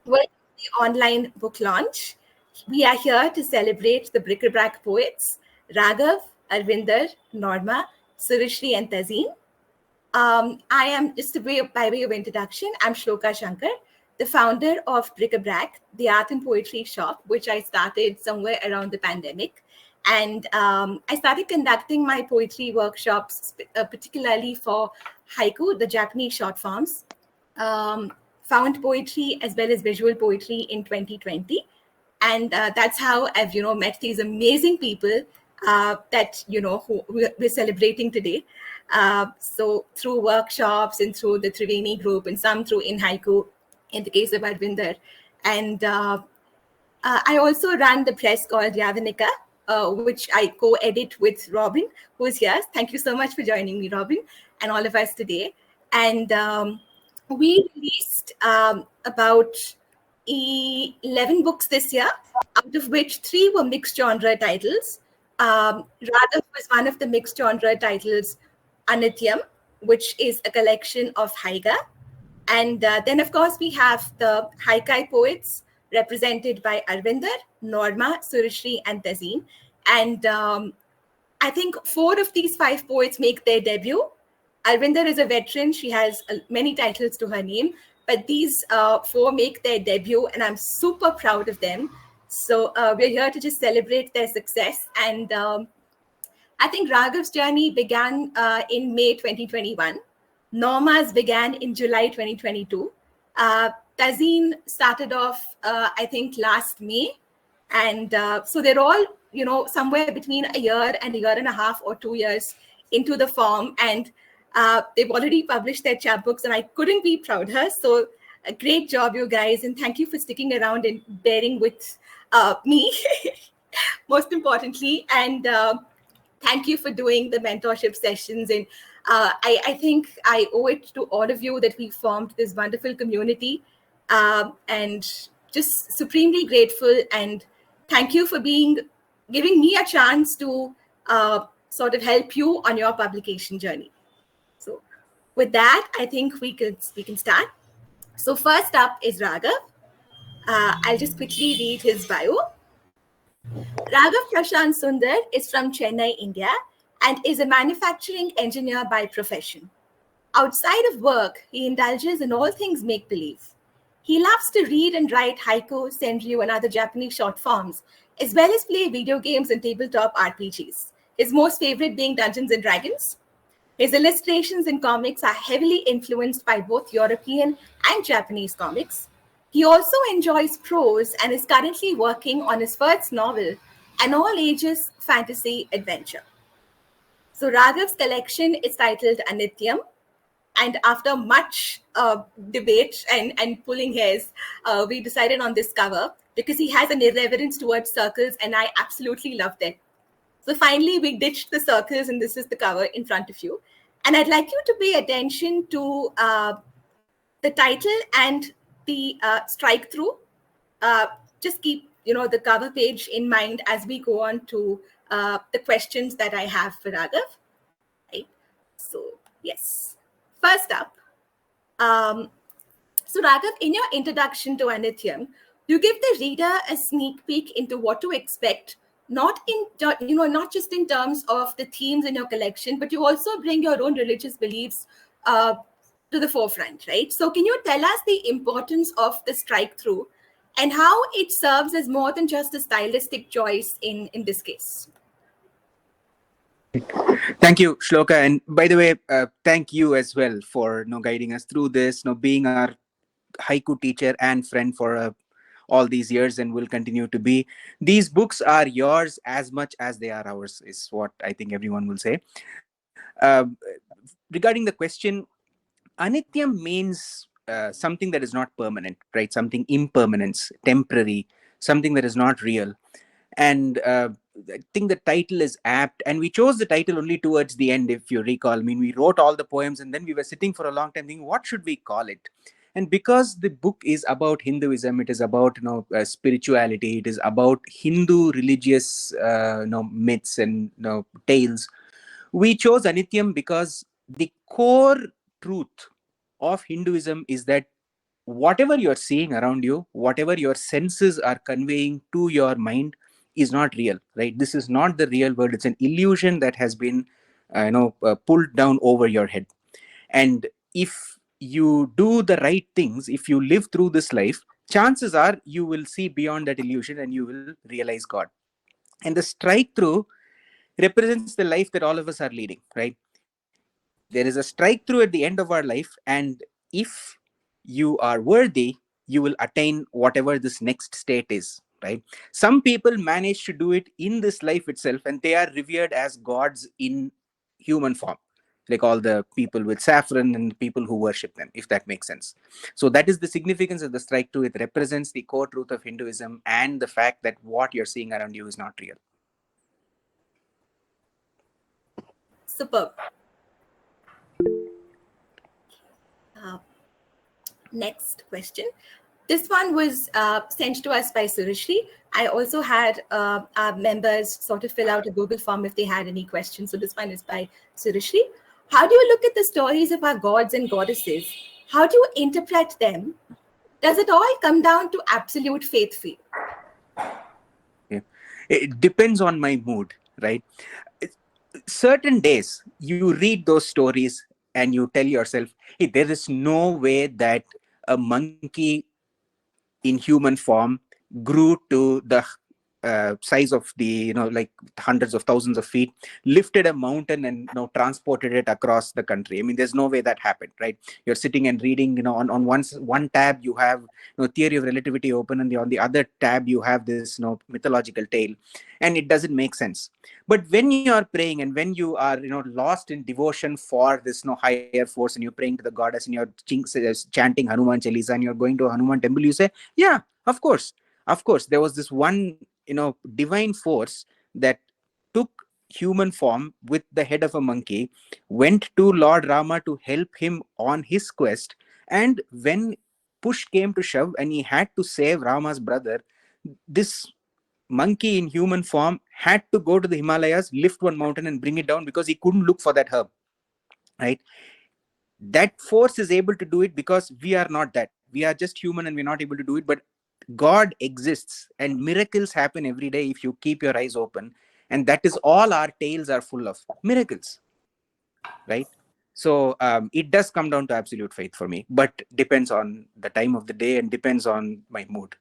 Welcome to the online book launch. We are here to celebrate the bric-à-brac poets, Raghav, Arvinder, Norma, Surashree, and Tazeen. I am, just by way of introduction, I'm Shloka Shankar, the founder of bric-à-brac, the art and poetry shop, which I started somewhere around the pandemic. And I started conducting my poetry workshops, particularly for haiku, the Japanese short forms, found poetry as well as visual poetry in 2020. And that's how I've, met these amazing people that, who we're celebrating today. So through workshops and through the Triveni group and some through In Haiku, in the case of Arvinder. And I also run the press called Yavanika, which I co-edit with Robin, who is here. Thank you so much for joining me, Robin, and all of us today. And we released about 11 books this year, out of which 3 were mixed genre titles. Raghav was one of the mixed genre titles, Anityam, which is a collection of haiga. And then, of course, we have the haikai poets represented by Arvinder, Norma, Surashree, and Tazeen. And I think 4 of these 5 poets make their debut. Arvinder is a veteran. She has many titles to her name, but these 4 make their debut, and I'm super proud of them. So we're here to just celebrate their success. And I think Raghav's journey began in May 2021. Norma's began in July 2022. Tazeen started off, I think, last May. And so they're all, somewhere between a year and a year and a half or 2 years into the form. And they've already published their chapbooks, and I couldn't be prouder. So a great job, you guys. And thank you for sticking around and bearing with me, most importantly. And thank you for doing the mentorship sessions. And I think I owe it to all of you that we formed this wonderful community, and just supremely grateful. And thank you for giving me a chance to sort of help you on your publication journey. So with that, I think we can start. So first up is Raghav. I'll just quickly read his bio. Raghav Prashant Sundar is from Chennai, India, and is a manufacturing engineer by profession. Outside of work, he indulges in all things make-believe. He loves to read and write haiku, senryu, and other Japanese short forms, as well as play video games and tabletop RPGs, his most favorite being Dungeons & Dragons. His illustrations and comics are heavily influenced by both European and Japanese comics. He also enjoys prose and is currently working on his first novel, an all-ages fantasy adventure. So Raghav's collection is titled Anityam, and after much debate and pulling hairs, we decided on this cover because he has an irreverence towards circles, and I absolutely loved it. So finally, we ditched the circles, and this is the cover in front of you. And I'd like you to pay attention to the title and the strike through. Just keep the cover page in mind as we go on to the questions that I have for Raghav. Right? So yes, first up. So Raghav, in your introduction to Anityam, you give the reader a sneak peek into what to expect, not just in terms of the themes in your collection, but you also bring your own religious beliefs to the forefront, right? So can you tell us the importance of the strike through and how it serves as more than just a stylistic choice in this case? Thank you, Shloka. And by the way, thank you as well for guiding us through this, being our haiku teacher and friend for all these years, and will continue to be. These books are yours as much as they are ours, is what I think everyone will say. Regarding the question, Anityam means something that is not permanent, right? Something impermanence, temporary, something that is not real. And I think the title is apt, and we chose the title only towards the end, if you recall. I mean, we wrote all the poems, and then we were sitting for a long time thinking, what should we call it? And because the book is about Hinduism, it is about spirituality, it is about Hindu religious myths and tales. We chose Anityam because the core truth of Hinduism is that whatever you're seeing around you, whatever your senses are conveying to your mind is not real, right? This is not the real world. It's an illusion that has been pulled down over your head. And if you do the right things, if you live through this life, chances are you will see beyond that illusion and you will realize God. And the strike through represents the life that all of us are leading, right? There is a strike through at the end of our life, and if you are worthy, you will attain whatever this next state is, right? Some people manage to do it in this life itself, and they are revered as gods in human form, like all the people with saffron and people who worship them, if that makes sense. So that is the significance of the strike through. It represents the core truth of Hinduism and the fact that what you're seeing around you is not real. Superb. Uh, Next question. This one was sent to us by Surashree. I also had our members sort of fill out a Google form if they had any questions. So this one is by Surashree. How do you look at the stories of our gods and goddesses? How do you interpret them? Does it all come down to absolute faith for you? Yeah. It depends on my mood, right? Certain days you read those stories and you tell yourself, hey, there is no way that a monkey in human form grew to the size of the, like hundreds of thousands of feet, lifted a mountain and transported it across the country. I mean, there's no way that happened, right? You're sitting and reading, on one tab you have theory of relativity open, and on the other tab you have this mythological tale, and it doesn't make sense. But when you are praying and when you are lost in devotion for this higher force, and you're praying to the goddess and you're chanting Hanuman Chalisa and you're going to a Hanuman temple, you say, yeah, of course there was this one divine force that took human form with the head of a monkey, went to Lord Rama to help him on his quest, and when push came to shove and he had to save Rama's brother, this monkey in human form had to go to the Himalayas, lift one mountain and bring it down because he couldn't look for that herb, right? That force is able to do it because we are not that. We are just human and we're not able to do it. But God exists and miracles happen every day if you keep your eyes open. And that is all our tales are full of miracles, right? So it does come down to absolute faith for me, but depends on the time of the day and depends on my mood.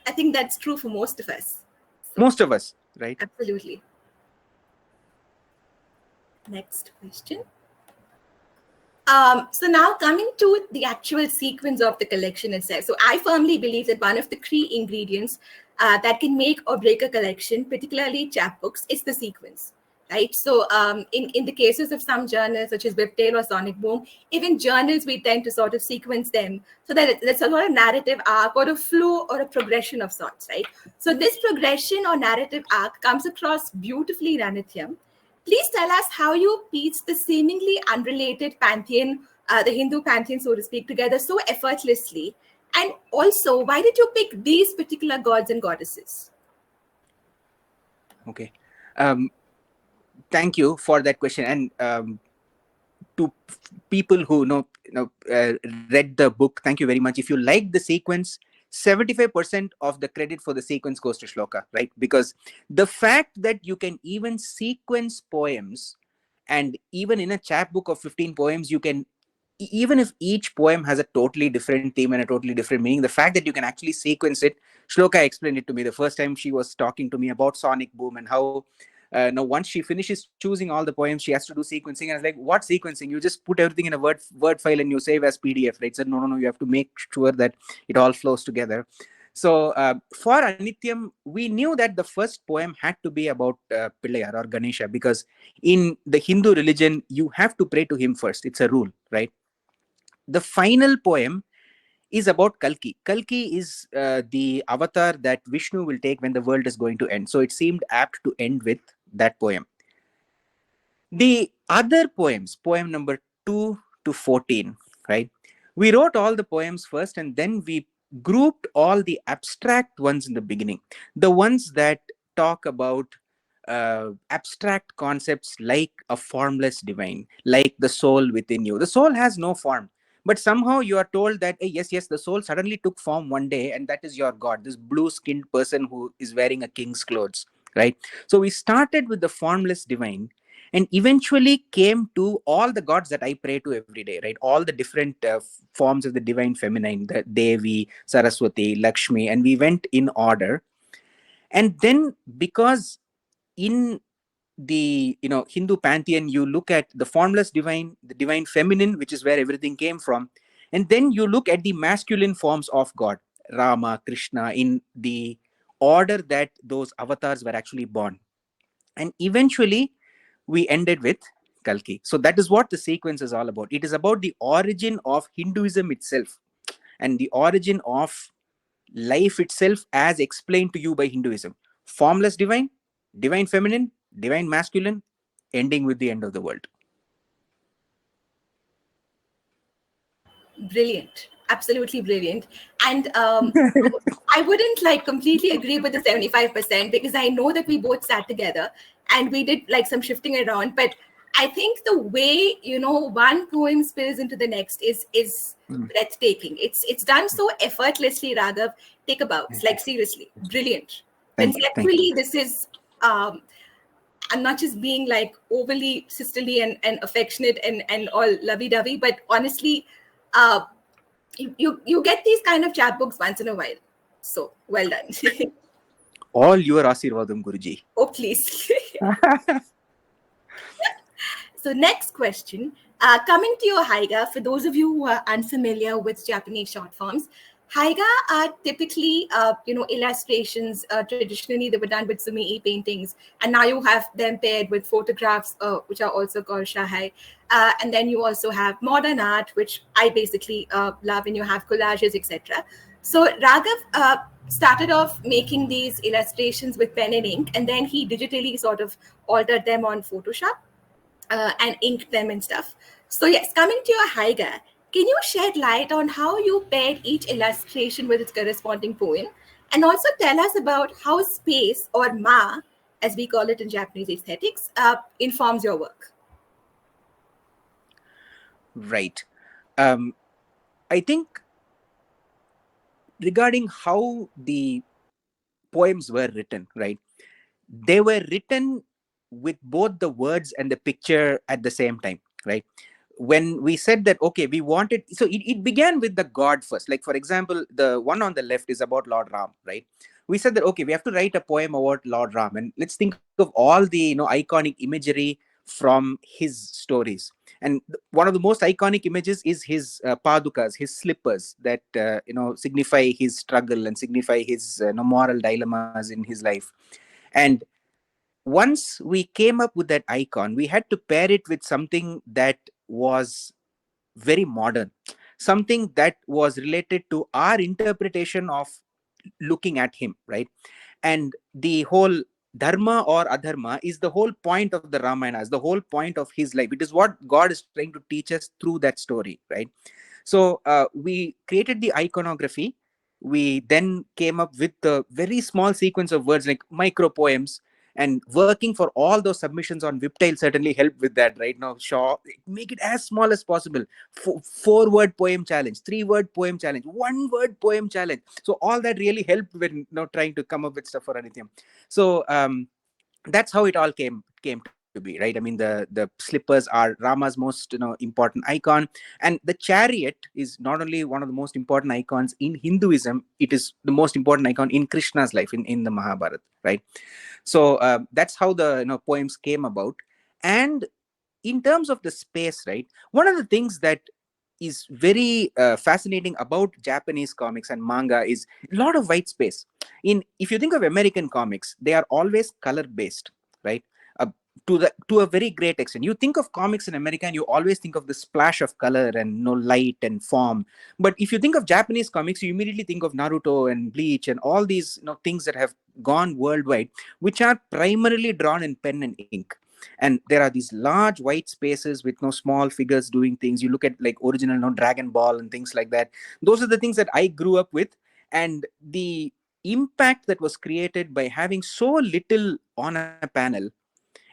I think that's true for most of us. So, most of us, right? Absolutely. Next question. So now coming to the actual sequence of the collection itself. So I firmly believe that one of the key ingredients that can make or break a collection, particularly chapbooks, is the sequence, right? So in the cases of some journals, such as Whiptail or Sonic Boom, even journals, we tend to sort of sequence them so that there's a lot of narrative arc or a flow or a progression of sorts, right? So this progression or narrative arc comes across beautifully in Anithyam. Please tell us how you piece the seemingly unrelated pantheon, the Hindu pantheon, so to speak, together so effortlessly. And also, why did you pick these particular gods and goddesses? Okay. Thank you for that question. And to people who read the book, thank you very much. If you like the sequence, 75% of the credit for the sequence goes to Shloka, right? Because the fact that you can even sequence poems, and even in a chapbook of 15 poems, you can, even if each poem has a totally different theme and a totally different meaning, the fact that you can actually sequence it. Shloka explained it to me the first time she was talking to me about Sonic Boom, and how now once she finishes choosing all the poems, she has to do sequencing. And I was like, what sequencing? You just put everything in a word file and you save as PDF, right? So no, you have to make sure that it all flows together. So for Anithyam, we knew that the first poem had to be about Pillayar or Ganesha, because in the Hindu religion, you have to pray to him first. It's a rule, right? The final poem is about Kalki. Kalki is the avatar that Vishnu will take when the world is going to end. So it seemed apt to end with that poem. The other poems, poem number 2 to 14, right? We wrote all the poems first, and then we grouped all the abstract ones in the beginning. The ones that talk about abstract concepts like a formless divine, like the soul within you. The soul has no form, but somehow you are told that, hey, yes, yes, the soul suddenly took form one day, and that is your God, this blue skinned person who is wearing a king's clothes, right? So we started with the formless divine and eventually came to all the gods that I pray to every day, right? All the different forms of the divine feminine, the Devi, Saraswati, Lakshmi, and we went in order. And then, because in the Hindu pantheon, you look at the formless divine, the divine feminine, which is where everything came from, and then you look at the masculine forms of God, Rama, Krishna, in the order that those avatars were actually born. And eventually we ended with Kalki. So that is what the sequence is all about. It is about the origin of Hinduism itself and the origin of life itself as explained to you by Hinduism. Formless divine, divine feminine, divine masculine, ending with the end of the world. Brilliant, absolutely brilliant. And I wouldn't like completely agree with the 75% because I know that we both sat together and we did like some shifting around. But I think the way one poem spills into the next is breathtaking. It's done so effortlessly. Raghav, take a bow. Like seriously, brilliant. Thank you. Thank Conceptually, you. this is I'm not just being like overly sisterly and affectionate and all lovey-dovey, but honestly, uh, you get these kind of chapbooks once in a while. So well done. All your Asirvadam, Guruji. Oh, please. So next question, coming to your haiga, for those of you who are unfamiliar with Japanese short forms, haiga are typically, illustrations. Traditionally, they were done with sumi paintings, and now you have them paired with photographs, which are also called shahai. And then you also have modern art, which I basically love, and you have collages, etc. So Raghav started off making these illustrations with pen and ink, and then he digitally sort of altered them on Photoshop and inked them and stuff. So yes, coming to your haiga, can you shed light on how you paired each illustration with its corresponding poem? And also tell us about how space, or ma, as we call it in Japanese aesthetics, informs your work. Right. I think regarding how the poems were written, right? They were written with both the words and the picture at the same time, right? When we said that, okay, we wanted, so it began with the God first. Like, for example, the one on the left is about Lord Ram, right? We said that, okay, we have to write a poem about Lord Ram, and let's think of all the iconic imagery from his stories. And one of the most iconic images is his padukas, his slippers that signify his struggle and signify his moral dilemmas in his life. And once we came up with that icon, we had to pair it with something that was very modern, something that was related to our interpretation of looking at him, right? And the whole dharma or adharma is the whole point of the Ramayana, is the whole point of his life. It is what God is trying to teach us through that story, right? So we created the iconography. We then came up with the very small sequence of words like micro poems, and working for all those submissions on Viptile certainly helped with that. Right now, sure, make it as small as possible. 4-word poem challenge, 3-word poem challenge, 1-word poem challenge. So all that really helped when trying to come up with stuff for anything. So that's how it all came to be, right? I mean, the slippers are Rama's most important icon, and the chariot is not only one of the most important icons in Hinduism, it is the most important icon in Krishna's life in the Mahabharata, right? So that's how the poems came about. And in terms of the space, right, one of the things that is very fascinating about Japanese comics and manga is a lot of white space. In If you think of American comics, they are always color based, right? uh, to a very great extent. You think of comics in America and you always think of the splash of color and light and form. But if you think of Japanese comics, you immediately think of Naruto and Bleach and all these things that have gone worldwide, which are primarily drawn in pen and ink. And there are these large white spaces with no small figures doing things. You look at like original Dragon Ball and things like that. Those are the things that I grew up with. And the impact that was created by having so little on a panel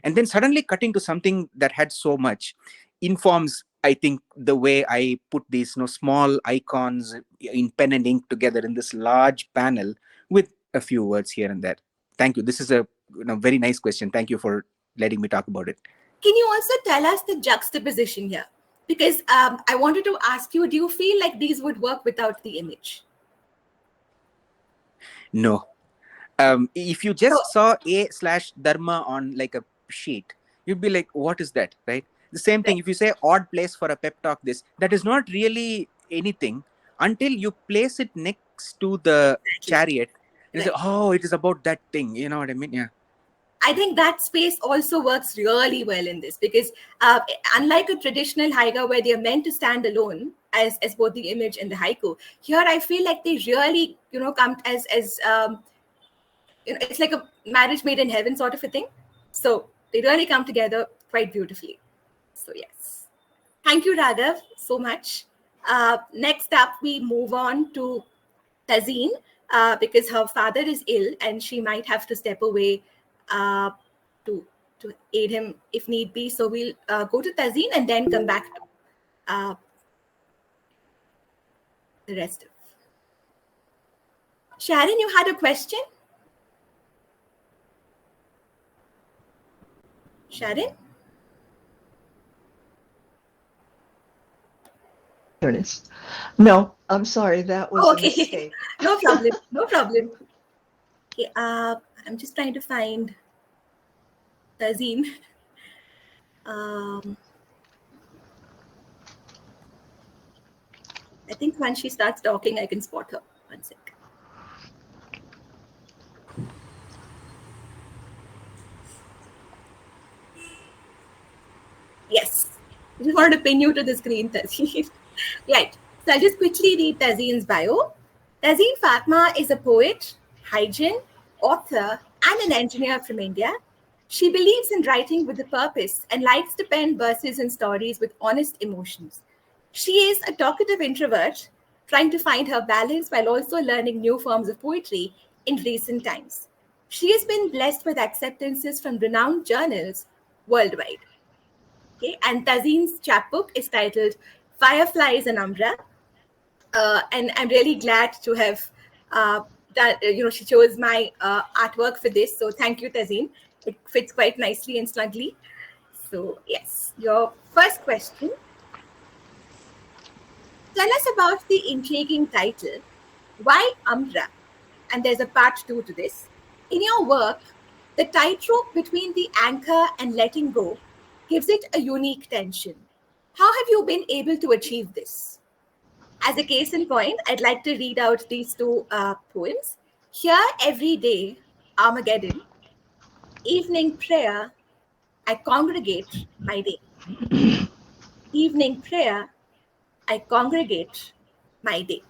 and then suddenly cutting to something that had so much informs, I think, the way I put these small icons in pen and ink together in this large panel with a few words here and there. Thank you. This is a very nice question. Thank you for letting me talk about it. Can you also tell us the juxtaposition here? Because I wanted to ask you, do you feel like these would work without the image? No. If you So just saw A/Dharma on like a sheet, you'd be like, what is that? Right? The same thing, right, if you say odd place for a pep talk, this, that is not really anything until you place it next to the exactly, chariot and you say, right. oh, it is about that thing. You know what I mean? Yeah. I think that space also works really well in this because unlike a traditional haiku where they are meant to stand alone as both the image and the haiku, here I feel like they really come as it's like a marriage made in heaven sort of a thing. So they really come together quite beautifully. So yes, thank you Raghav so much. Next up we move on to Tazeen because her father is ill and she might have to step away uh, to to aid him if need be. So we'll go to Tazeen and then come back to the rest of. Sharon, you had a question? Sharon? Here it is. No, I'm sorry. That was Oh, a okay. mistake. No problem. No problem. Okay, I'm just trying to find Tazeen. Um, I think once she starts talking, I can spot her. One sec. Yes. I just wanted to pin you to the screen, Tazeen. Right. So I'll just quickly read Tazeen's bio. Tazeen Fatma is a poet, hygiene, author, and an engineer from India. She believes in writing with a purpose and likes to pen verses and stories with honest emotions. She is a talkative introvert trying to find her balance while also learning new forms of poetry in recent times. She has been blessed with acceptances from renowned journals worldwide. Okay, and Tazeen's chapbook is titled Fireflies and Umbra. And I'm really glad to have that, she chose my artwork for this. So thank you, Tazeen. It fits quite nicely and snugly. So yes, your first question. Tell us about the intriguing title, Why Umbra? And there's a part two to this. In your work, the tightrope between the anchor and letting go gives it a unique tension. How have you been able to achieve this? As a case in point, I'd like to read out these two poems. Here, every day, Armageddon, evening prayer, I congregate my day. Evening prayer, I congregate my day.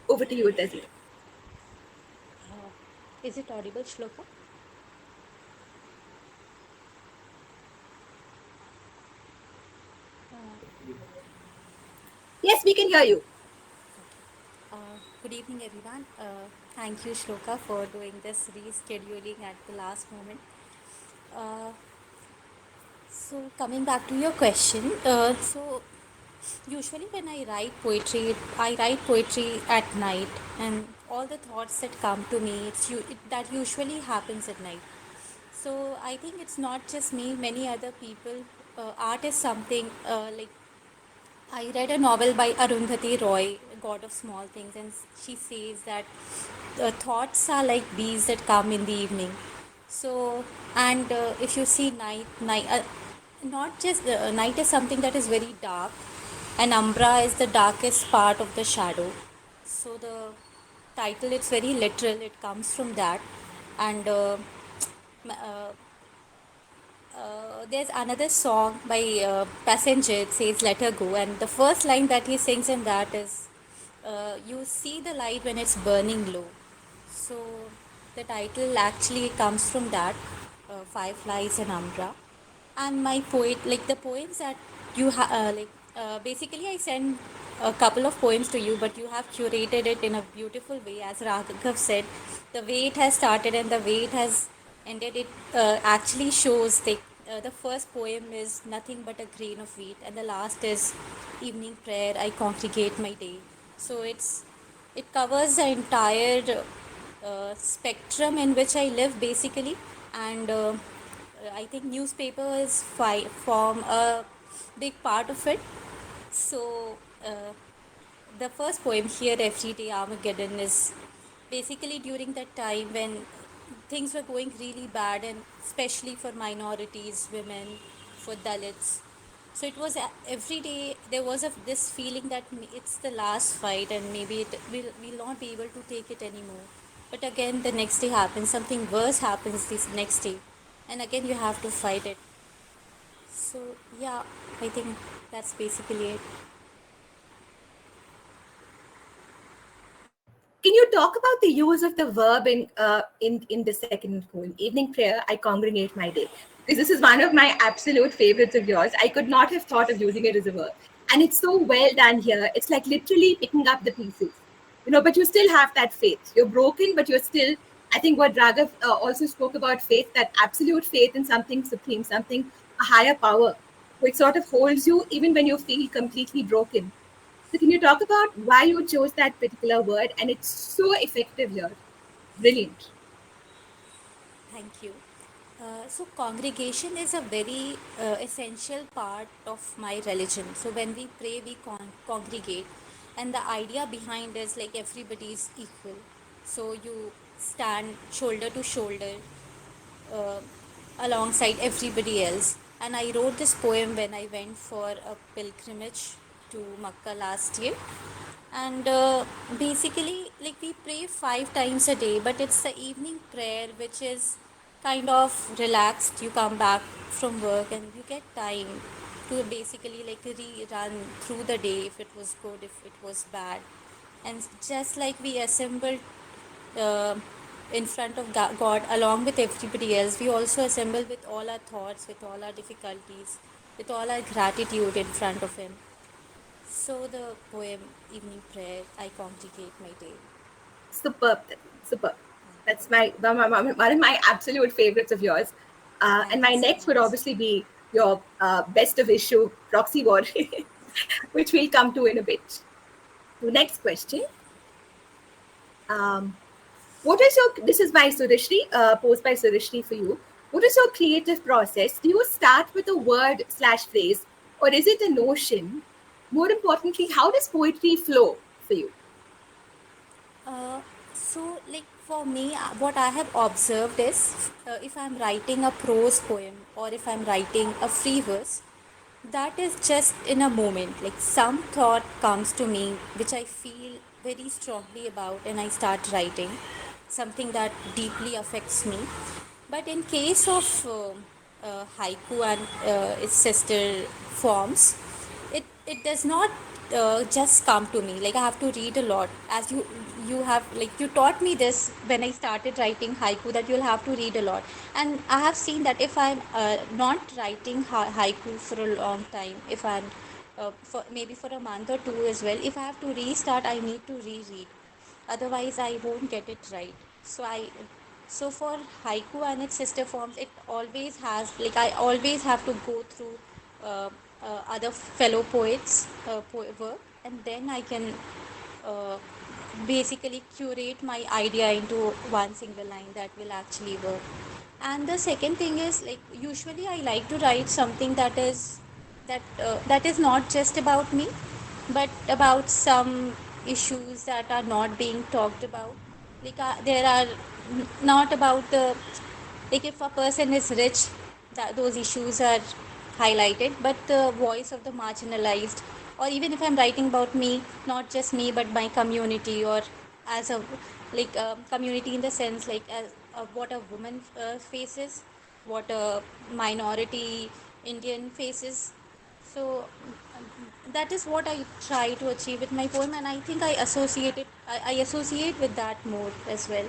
Over to you, Tazeen. Is it audible, Shloka? Yes, we can hear you. Good evening, everyone. Thank you, Shloka, for doing this rescheduling at the last moment. Uh, so, coming back to your question, usually when I write poetry at night, and all the thoughts that come to me, that usually happens at night. So, I think it's not just me; many other people. Art is something like I read a novel by Arundhati Roy, God of Small Things, and she says that thoughts are like bees that come in the evening. So, and if you see not just night is something that is very dark, and umbra is the darkest part of the shadow. So the title, it's very literal. It comes from that, and uh, there's another song by Passenger. It says "Let Her Go," and the first line that he sings in that is, "You see the light when it's burning low." So the title actually comes from that, Fireflies and Umbra. And my poet, like the poems that basically I send a couple of poems to you, but you have curated it in a beautiful way. As Raghav said, the way it has started and the way it has ended, it actually shows the first poem is nothing but a grain of wheat, and the last is evening prayer, I congregate my day. So it covers the entire spectrum in which I live, basically. And I think newspaper is form a big part of it. So the first poem, Here Everyday Armageddon, is basically during that time when things were going really bad, and especially for minorities, women, for Dalits. So it was every day there was this feeling that it's the last fight and maybe we'll not be able to take it anymore. But again, the next day happens, something worse happens this next day, and again you have to fight it. So yeah, I think that's basically it. Can you talk about the use of the verb in the second poem, Evening Prayer, I Congregate My Day? Because this is one of my absolute favorites of yours. I could not have thought of using it as a verb. And it's so well done here. It's like literally picking up the pieces, but you still have that faith. You're broken, but you're still, I think what Raghav also spoke about faith, that absolute faith in something supreme, something, a higher power, which sort of holds you even when you feel completely broken. So can you talk about why you chose that particular word? And it's so effective here. Brilliant. Thank you. So congregation is a very essential part of my religion. So when we pray, we congregate, and the idea behind is like everybody is equal. So you stand shoulder to shoulder uh, alongside everybody else. And I wrote this poem when I went for a pilgrimage to Makkah last year. And basically, like, we pray 5 times a day, but it's the evening prayer which is kind of relaxed. You come back from work and you get time to basically like rerun through the day, if it was good, if it was bad. And just like we assembled uh, in front of God along with everybody else, we also assemble with all our thoughts, with all our difficulties, with all our gratitude in front of Him. So the poem Evening Prayer, I congregate my day. Superb. Superb. That's one of my absolute favorites of yours. And Thank my you so next would much. obviously be your best of issue, Proxy War, which we'll come to in a bit. So next question. What is this is by Surashree, posed by Surashree for you. What is your creative process? Do you start with a word / phrase, or is it a notion? More importantly, how does poetry flow for you? So, like, for me, what I have observed is if I'm writing a prose poem or if I'm writing a free verse, that is just in a moment. Like, some thought comes to me which I feel very strongly about, and I start writing something that deeply affects me. But in case of haiku and its sister forms, it does not just come to me. Like, I have to read a lot. As you have, like, you taught me this when I started writing haiku, that you'll have to read a lot. And I have seen that if I'm not writing haiku for a long time, if I'm for maybe for a month or two as well, if I have to restart, I need to reread, otherwise I won't get it right. So for haiku and its sister forms, it always has, like, I always have to go through other fellow poets work, and then I can uh, basically curate my idea into one single line that will actually work. And the second thing is, like, usually I like to write something that is not just about me, but about some issues that are not being talked about. Like, there are not about the, like, if a person is rich, that those issues are highlighted, but the voice of the marginalized, or even if I'm writing about me, not just me but my community, or as a, like, community in the sense, like, as what a woman faces, what a minority Indian faces. So that is what I try to achieve with my poem, and I think I associate with that more as well.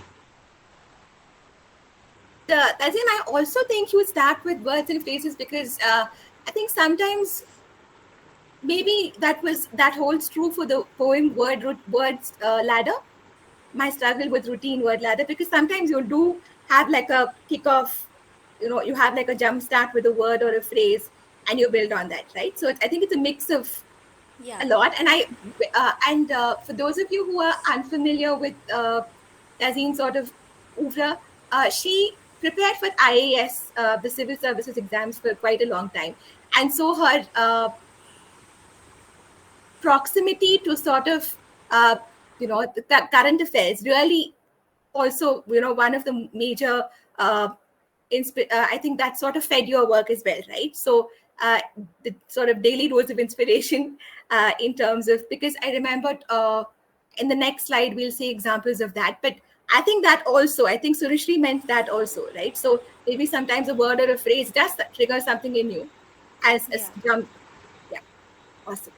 And Tazeen, I also think you start with words and phrases because I think sometimes maybe that holds true for the poem Words Ladder, my struggle with routine word ladder, because sometimes you do have like a kickoff, you have like a jump start with a word or a phrase, and you build on that, right? So I think it's a mix of Yeah, a lot. And for those of you who are unfamiliar with Tazeen sort of oeuvre, she prepared for IAS, the civil services exams, for quite a long time, and so her proximity to sort of the current affairs really also, one of the major I think that sort of fed your work as well, right? So the sort of daily dose of inspiration in terms of, because I remembered in the next slide we'll see examples of that, but I think Surashree meant that also, right? So maybe sometimes a word or a phrase does trigger something in you as yeah. jump. Yeah, awesome.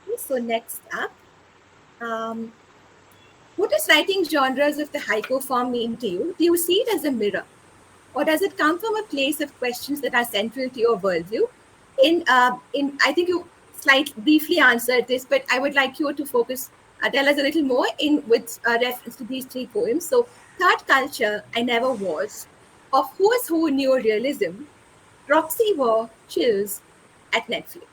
Okay, so next up, um, what does writing genres of the haiku form mean to you? Do you see it as a mirror, or does it come from a place of questions that are central to your worldview? In I think you slightly briefly answered this, but I would like you to focus, tell us a little more in with reference to these three poems. So, Third Culture, I Never Was, of Who's Who Neorealism, Proxy War, Chills at Netflix.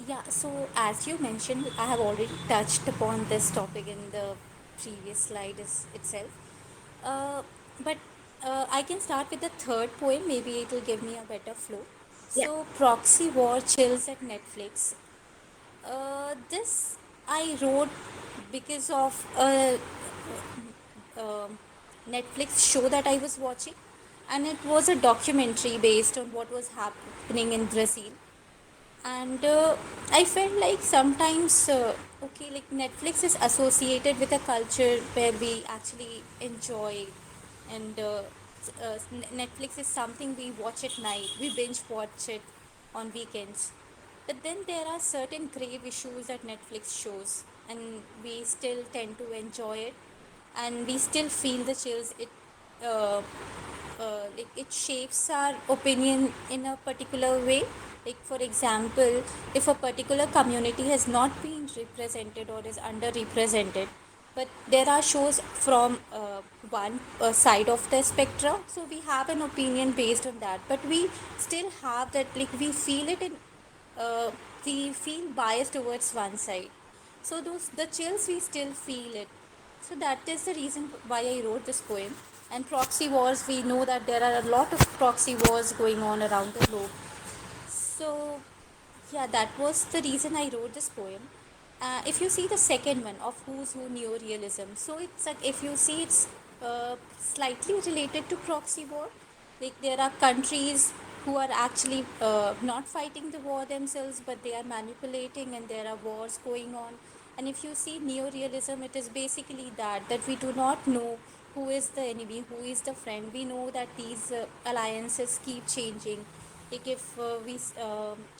Yeah, so as you mentioned, I have already touched upon this topic in the previous slide itself. Uh, but I can start with the third poem, maybe it will give me a better flow. Yeah, So, Proxy War Chills at Netflix. This I wrote because of a um Netflix show that I was watching, and it was a documentary based on what was happening in Brazil. And I felt like sometimes okay, like Netflix is associated with a culture where we actually enjoy, and Netflix is something we watch at night, we binge watch it on weekends. But then there are certain grave issues that Netflix shows, and we still tend to enjoy it, and we still feel the chills. Uh, like it shapes our opinion in a particular way. Like for example, if a particular community has not been represented or is underrepresented, but there are shows from one side of the spectrum, so we have an opinion based on that, but we still have that, like we feel it in uh, we feel biased towards one side. So those the chills, we still feel it. So that is the reason why I wrote this poem. And proxy wars, we know that there are a lot of proxy wars going on around the globe. So yeah, that was the reason I wrote this poem. If you see the second one of Who's Who Neorealism, so it's like, if you see, it's slightly related to proxy war. Like there are countries who are actually not fighting the war themselves, but they are manipulating, and there are wars going on. And if you see neorealism, it is basically that we do not know who is the enemy, who is the friend. We know that these alliances keep changing. Like if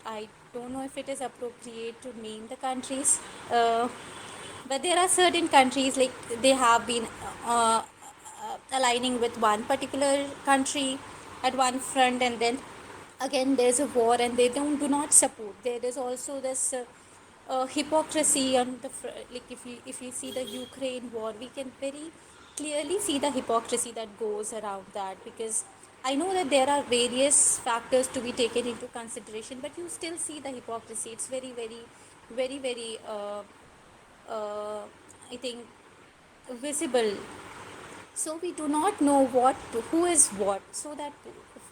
I don't know if it is appropriate to name the countries, uh, but there are certain countries, like they have been aligning with one particular country at one front, and then again there's a war and they do not support. There is also this hypocrisy on the like if you see the Ukraine war, we can very clearly see the hypocrisy that goes around that, because I know that there are various factors to be taken into consideration, but you still see the hypocrisy. It's very very uh, I think visible. So we do not know who is what, so that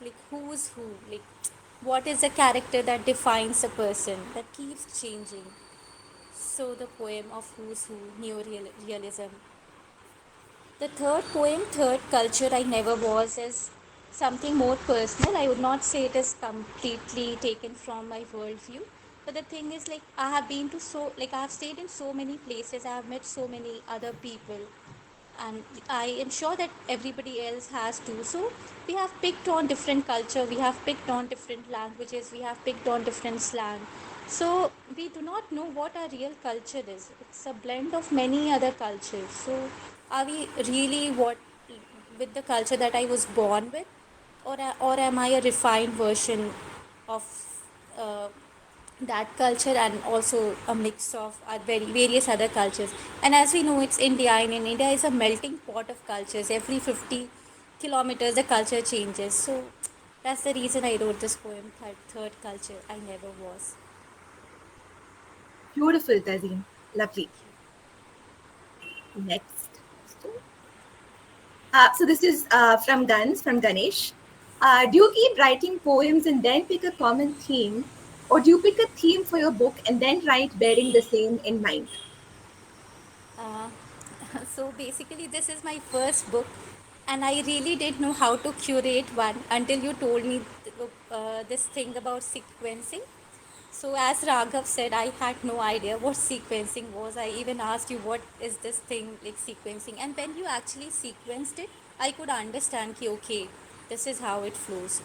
like who is who, like what is the character that defines a person, that keeps changing. So the poem of Who's Who, Neorealism. The third poem, Third Culture, I Never Was, is something more personal. I would not say it is completely taken from my worldview. But the thing is, like, I have been to like, I have stayed in so many places, I have met so many other people, and I am sure that everybody else has too. So we have picked on different culture, we have picked on different languages, we have picked on different slang. So we do not know what our real culture is. It's a blend of many other cultures. So are we really what with the culture that I was born with, or am I a refined version of uh, that culture, and also a mix of various other cultures? And as we know, it's India, and in India is a melting pot of cultures. Every 50 kilometers, the culture changes. So that's the reason I wrote this poem, Third Culture I Never Was. Beautiful, Tazeen. Lovely. Next. So this is from Ganesh. Do you keep writing poems and then pick a common theme, or do you pick a theme for your book and then write bearing the same in mind? Uh, so basically, this is my first book, and I really didn't know how to curate one until you told me this thing about sequencing. So, as Raghav said, I had no idea what sequencing was. I even asked you, what is this thing like sequencing? And when you actually sequenced it, I could understand, okay, this is how it flows.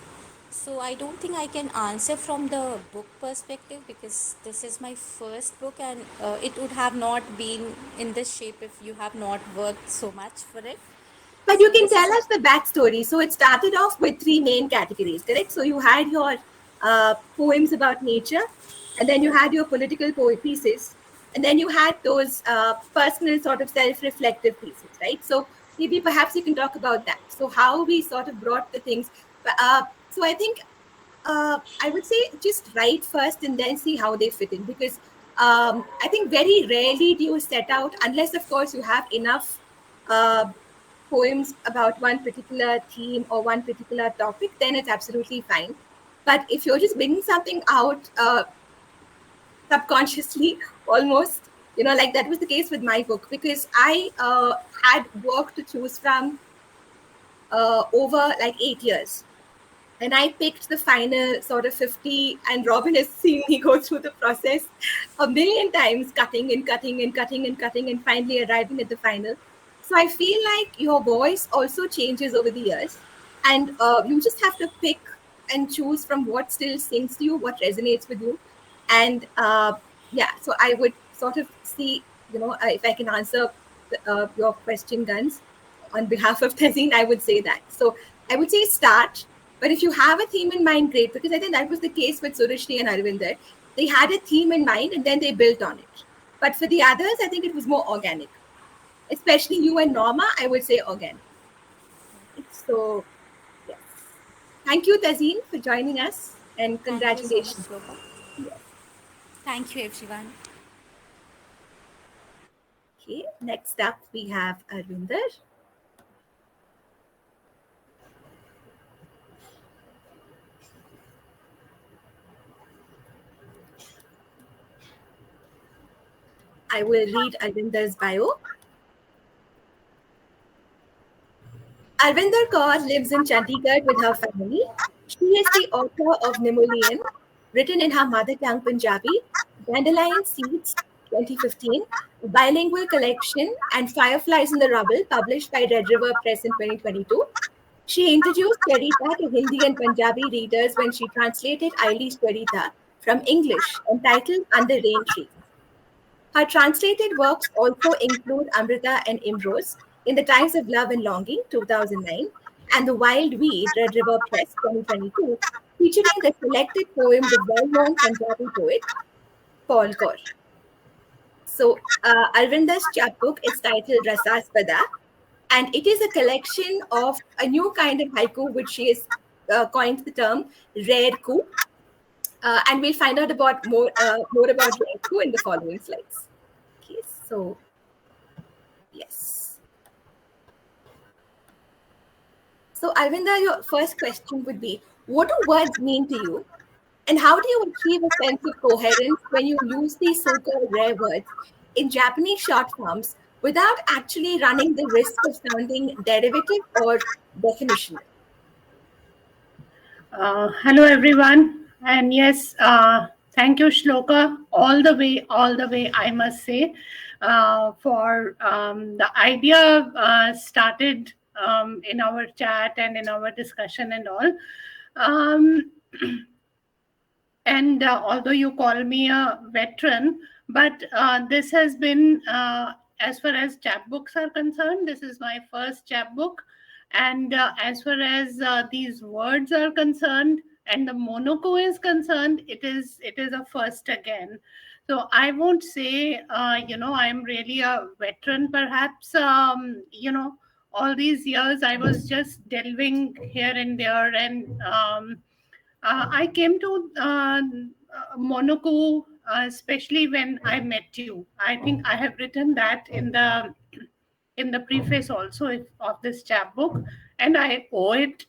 So I don't think I can answer from the book perspective, because this is my first book, and it would have not been in this shape if you have not worked so much for it. But you So can this is tell us the backstory. So it started off with three main categories, correct? So you had your poems about nature, and then you had your political pieces, and then you had those personal sort of self-reflective pieces, right? So maybe perhaps you can talk about that. So how we sort of brought the things. So I think I would say just write first and then see how they fit in, because I think very rarely do you set out, unless of course you have enough poems about one particular theme or one particular topic, then it's absolutely fine. But if you're just bringing something out subconsciously, almost, like that was the case with my book, because I had work to choose from over like 8 years. And I picked the final sort of 50, and Robin has seen me go through the process a million times, cutting and cutting and cutting and cutting, and finally arriving at the final. So I feel like your voice also changes over the years, and you just have to pick and choose from what still sings to you, what resonates with you. And yeah, so I would sort of see, if I can answer your question, Guns, on behalf of Tazeen, I would say that. So I would say start. But if you have a theme in mind, great, because I think that was the case with Surashree and Arvinder. They had a theme in mind and then they built on it. But for the others, I think it was more organic. Especially you and Norma, I would say organic. So, yes. Thank you, Tazeen, for joining us, and Thank you so much, congratulations. Shloka. Yes. Thank you, everyone. Okay, next up we have Arvinder. I will read Arvinder's bio. Arvinder Kaur lives in Chandigarh with her family. She is the author of Nemulian, written in her mother tongue Punjabi, Dandelion Seeds 2015, a bilingual collection, and Fireflies in the Rubble, published by Red River Press in 2022. She introduced Charita to Hindi and Punjabi readers when she translated Aili's Charita from English, entitled Under Rain Tree. Her translated works also include Amrita and Imrose, In the Times of Love and Longing, 2009, and The Wild Weed, Red River Press, 2022, featuring the selected poems of well-known Punjabi poet Paul Kaur. So, Arvinder's chapbook is titled Rasaspada, and it is a collection of a new kind of haiku, which she has coined the term rare coup. And we'll find out about more about rare coup in the following slides. Okay, so yes. So, Arvinda, your first question would be, what do words mean to you? And how do you achieve a sense of coherence when you use these so-called rare words in Japanese short forms without actually running the risk of sounding derivative or definitional? Hello everyone, and yes, thank you Shloka, all the way, I must say, for the idea started in our chat and in our discussion and all. And although you call me a veteran, but this has been, as far as chapbooks are concerned, this is my first chapbook. And as far as these words are concerned and the Monaco is concerned, it is a first again. So I won't say, I'm really a veteran, perhaps. All these years I was just delving here and there, and I came to Monaco, especially when I met you. I think I have written that in the preface also of this chapbook, and I owe it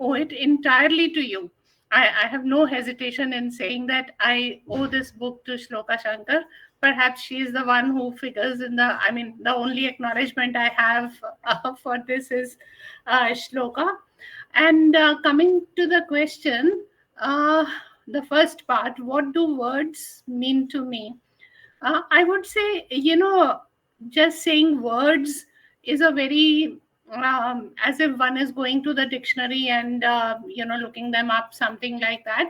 owe it entirely to you. I have no hesitation in saying that I owe this book to Shloka Shankar. Perhaps she is the one who figures in the. I mean, the only acknowledgement I have for this is Shloka. And coming to the question, the first part: what do words mean to me? I would say, just saying words is a very, as if one is going to the dictionary and, looking them up, something like that.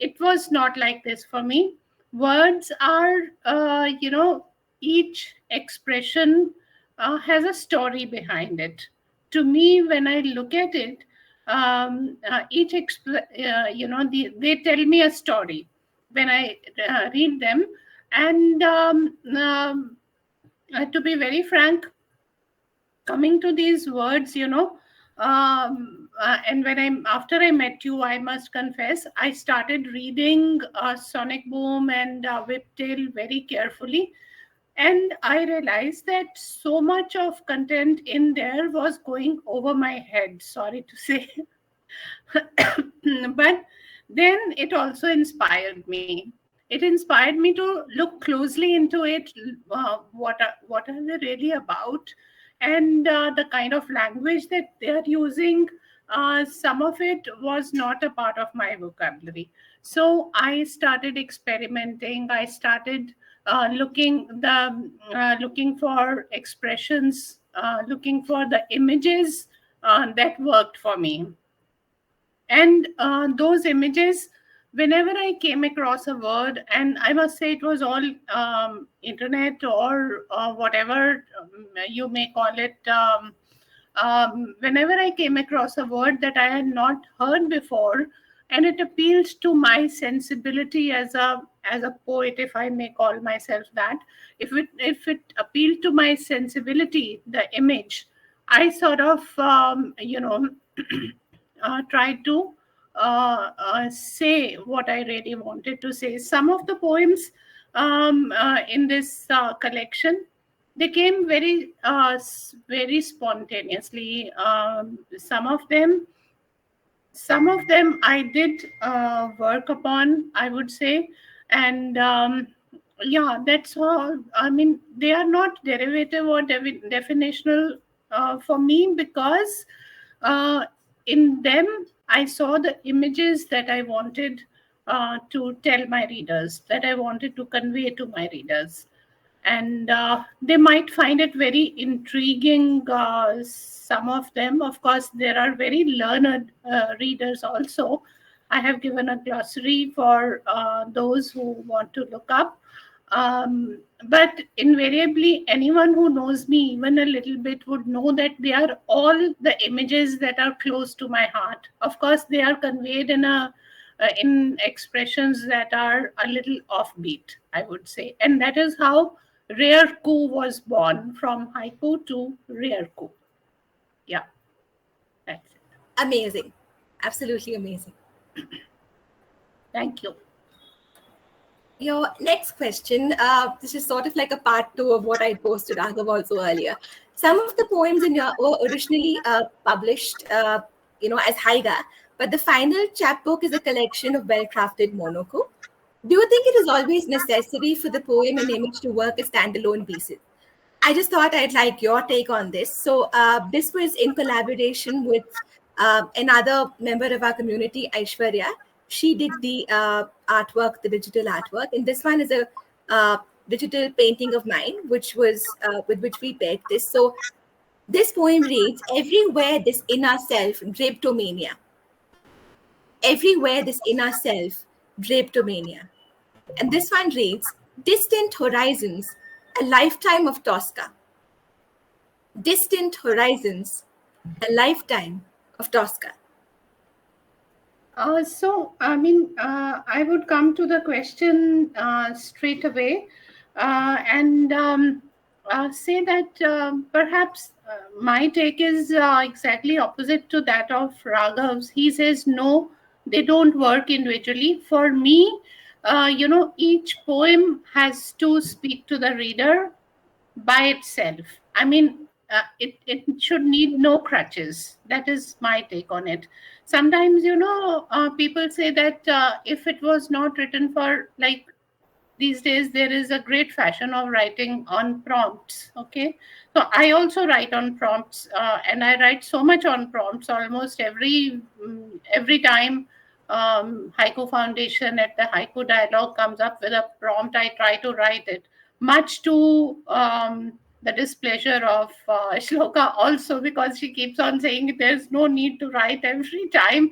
It was not like this for me. Words are, each expression has a story behind it. To me, when I look at it, they tell me a story when I read them. And to be very frank, coming to these words, and after I met you, I must confess, I started reading Sonic Boom and Whiptail very carefully. And I realized that so much of content in there was going over my head, sorry to say. But then it also inspired me. It inspired me to look closely into it. What are they really about? And the kind of language that they are using, some of it was not a part of my vocabulary. So I started experimenting. I started looking for expressions, looking for the images that worked for me. And those images, whenever I came across a word, and I must say it was all internet or whatever you may call it, whenever I came across a word that I had not heard before, and it appealed to my sensibility as a poet, if I may call myself that, if it appealed to my sensibility, the image, I sort of tried to say what I really wanted to say. Some of the poems in this collection, they came very spontaneously. Some of them I did work upon, I would say. And that's all. I mean, they are not derivative or definitional for me, because in them I saw the images that I wanted to tell my readers, that I wanted to convey to my readers. And they might find it very intriguing, some of them. Of course, there are very learned readers also. I have given a glossary for those who want to look up. But invariably, anyone who knows me even a little bit would know that they are all the images that are close to my heart. Of course, they are conveyed in expressions that are a little offbeat, I would say. And that is how Rare Coup was born, from haiku to Rare Coup. Yeah, that's it. Amazing. Absolutely amazing. Thank you. Your next question, this is sort of like a part 2 of what I posted Raghav also earlier. Some of the poems in your were originally published, as Haiga, but the final chapbook is a collection of well-crafted monoku. Do you think it is always necessary for the poem and image to work as standalone pieces? I just thought I'd like your take on this. So this was in collaboration with another member of our community, Aishwarya. She did the artwork, the digital artwork, and this one is a digital painting of mine, which was with which we paired this. So this poem reads, "Everywhere this inner self, drapetomania. Everywhere this inner self, drapetomania." And this one reads, "Distant horizons, a lifetime of Tosca. Distant horizons, a lifetime of Tosca? I would come to the question straight away and say that perhaps my take is exactly opposite to that of Raghav's. He says, no, they don't work individually. For me, each poem has to speak to the reader by itself. I mean, it should need no crutches. That is my take on it. Sometimes, people say that if it was not written for, like, these days there is a great fashion of writing on prompts. Okay, so I also write on prompts, and I write so much on prompts almost every time Haiku Foundation at the Haiku Dialogue comes up with a prompt, I try to write it, much to the displeasure of Shloka also, because she keeps on saying there's no need to write every time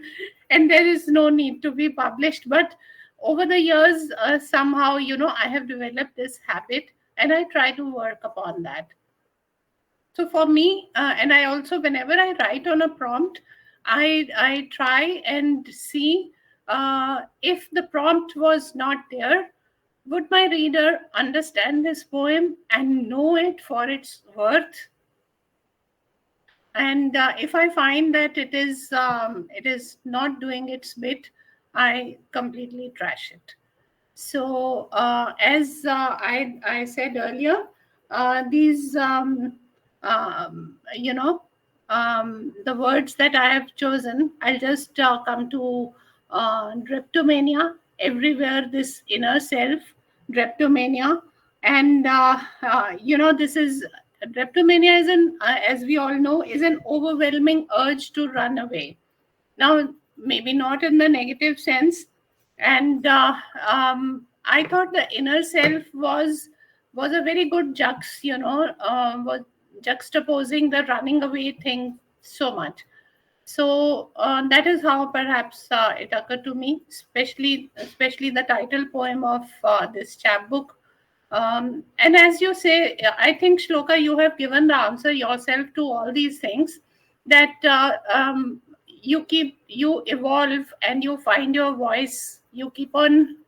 and there is no need to be published. But over the years, somehow, I have developed this habit and I try to work upon that. So for me, and I also, whenever I write on a prompt, I try and see if the prompt was not there, would my reader understand this poem and know it for its worth? And if I find that it is not doing its bit, I completely trash it. So as I said earlier, these the words that I have chosen, I'll just come to drapetomania. Everywhere, this inner self, drapetomania, and this is drapetomania is as we all know, is an overwhelming urge to run away. Now, maybe not in the negative sense, and I thought the inner self was a very good was juxtaposing the running away thing so much. So that is how perhaps it occurred to me, especially the title poem of this chapbook. And as you say, I think, Shloka, you have given the answer yourself to all these things, that you evolve and you find your voice. You keep on,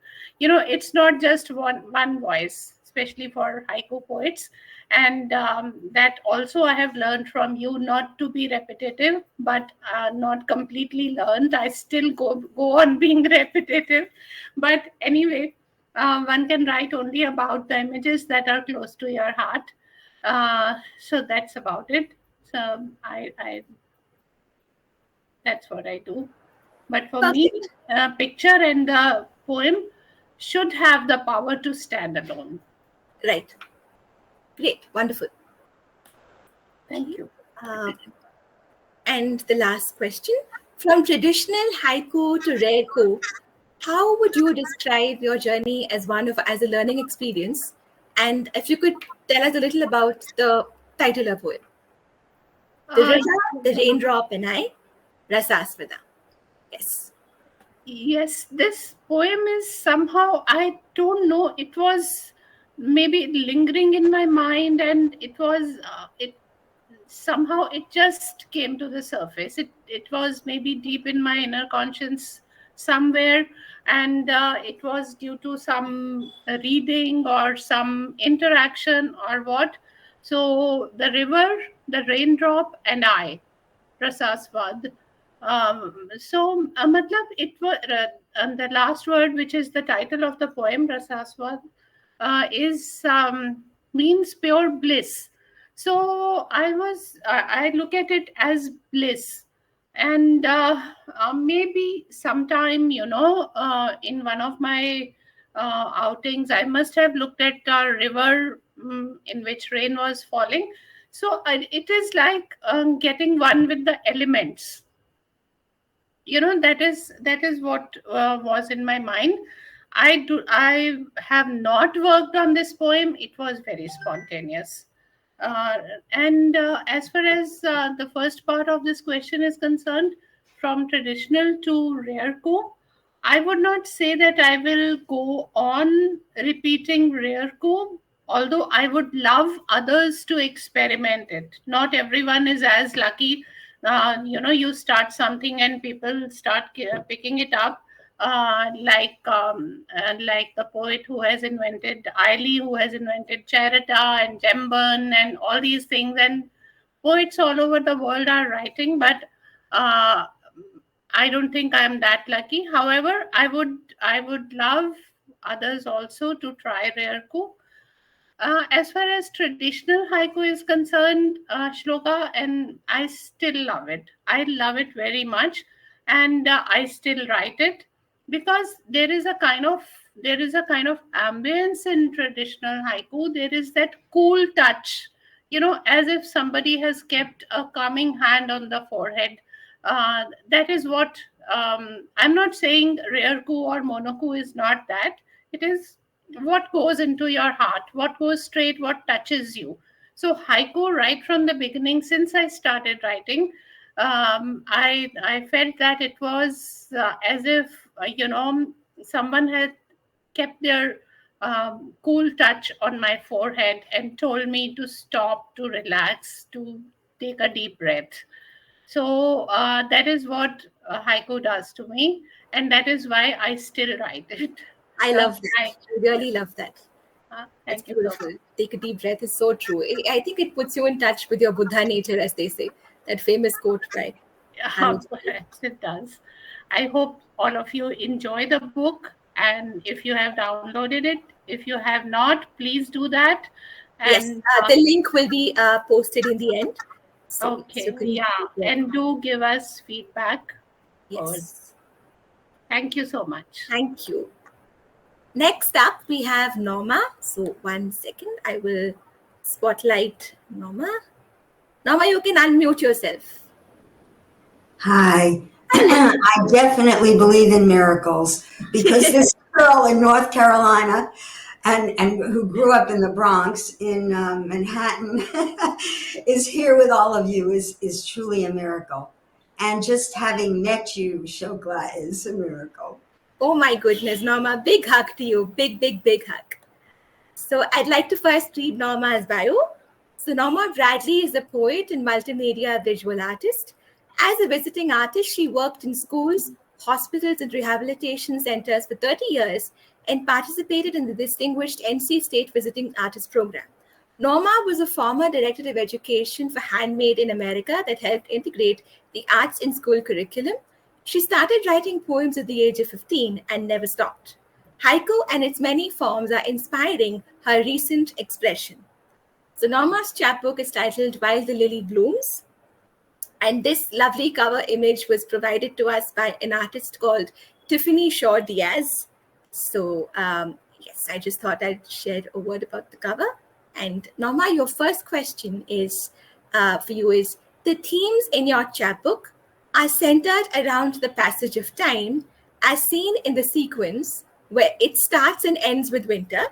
it's not just one voice, especially for haiku poets. And that also I have learned from you, not to be repetitive, but not completely learned. I still go on being repetitive. But anyway, one can write only about the images that are close to your heart. So that's about it. So I that's what I do. But for me, picture and the poem should have the power to stand alone. Right. Great. Wonderful. Thank you. And the last question. From traditional haiku to rare-ko, how would you describe your journey as a learning experience? And if you could tell us a little about the title of the poem. The river, the raindrop, and I, Rasasvada. Yes. Yes, this poem is somehow, I don't know, it was maybe lingering in my mind, and it was, somehow it just came to the surface. It was maybe deep in my inner conscience somewhere, and it was due to some reading or some interaction or what. So the river, the raindrop, and I, Rasasvad. So matlab, it was the last word, which is the title of the poem, Rasasvad, is means pure bliss. So I look at it as bliss, and maybe sometime, in one of my outings, I must have looked at a river in which rain was falling. So it is like getting one with the elements. That is what was in my mind. I have not worked on this poem. It was very spontaneous. And as far as the first part of this question is concerned, from traditional to rare-ko, I would not say that I will go on repeating rare-ko, although I would love others to experiment it. Not everyone is as lucky you start something and people start picking it up, like the poet who has invented Ailey, who has invented Charita and Jemban and all these things, and poets all over the world are writing. But uh, I don't think I'm that lucky. However, I would love others also to try Rerku. As far as traditional haiku is concerned, Shloka, and I still love it. I love it very much, and I still write it because there is a kind of ambience in traditional haiku. There is that cool touch, as if somebody has kept a calming hand on the forehead. That is what I'm not saying rare ku or monoku is not that. It is what goes into your heart, what goes straight, what touches you. So haiku, right from the beginning, since I started writing, I felt that it was as if someone had kept their cool touch on my forehead and told me to stop, to relax, to take a deep breath. So that is what haiku does to me, and that is why I still write it. I Uh, love that. I, I really love that. That's Thank you so beautiful. much. Take a deep breath is so true. I think it puts you in touch with your Buddha nature, as they say. That famous quote by Harald. Perhaps it does. I hope all of you enjoy the book, and if you have downloaded it, if you have not, please do that. Yes, And the link will be posted in the end. So yes, you okay, can. yeah, and do give us feedback. Or Yes. thank you so much. Thank you. Next up, we have Norma. So 1 second, I will spotlight Norma. Norma, you can unmute yourself. Hi. I definitely believe in miracles because this girl in North Carolina and who grew up in the Bronx in Manhattan is here with all of you is truly a miracle. And just having met you, Shloka, is a miracle. Oh my goodness, Norma, big hug to you. Big, big, big hug. So I'd like to first read Norma's bio. So Norma Bradley is a poet and multimedia visual artist. As a visiting artist, she worked in schools, hospitals, and rehabilitation centers for 30 years and participated in the distinguished NC State Visiting Artist Program. Norma was a former director of education for Handmade in America that helped integrate the arts in school curriculum. She started writing poems at the age of 15 and never stopped. Haiku and its many forms are inspiring her recent expression. So Norma's chapbook is titled While the Lily Blooms. And this lovely cover image was provided to us by an artist called Tiffany Shaw Diaz. So yes, I just thought I'd share a word about the cover. And Norma, your first question is for you is, the themes in your chapbook are centered around the passage of time as seen in the sequence where it starts and ends with winter,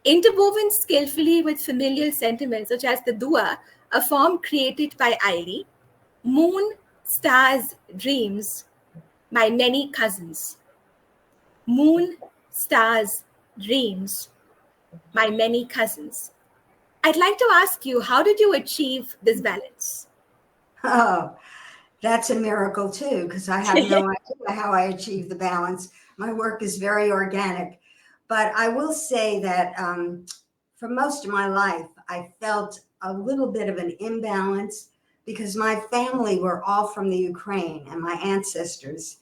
interwoven skillfully with familial sentiments such as the dua, a form created by Aili, moon, stars, dreams, my many cousins. Moon, stars, dreams, my many cousins. I'd like to ask you, how did you achieve this balance? Oh, that's a miracle too, because I have no idea how I achieve the balance. My work is very organic. But I will say that for most of my life, I felt a little bit of an imbalance because my family were all from the Ukraine and my ancestors.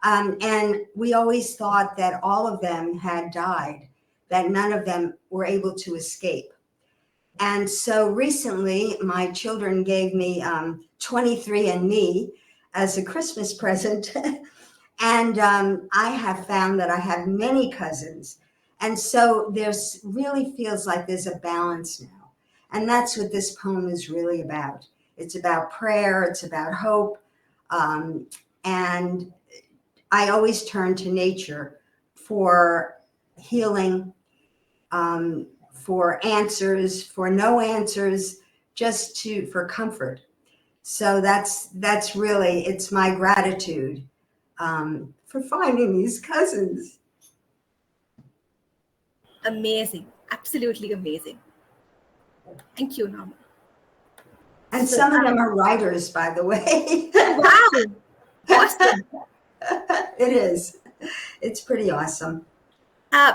And we always thought that all of them had died, that none of them were able to escape. And so recently, my children gave me 23andMe as a Christmas present. And I have found that I have many cousins. And so there's really feels like there's a balance now. And that's what this poem is really about. It's about prayer, it's about hope. And I always turn to nature for healing, for answers, for no answers, just for comfort. So that's really, it's my gratitude for finding these cousins. Amazing, absolutely amazing. Thank you, Norma. And some of them are writers, by the way. Wow. Awesome. It is. It's pretty awesome.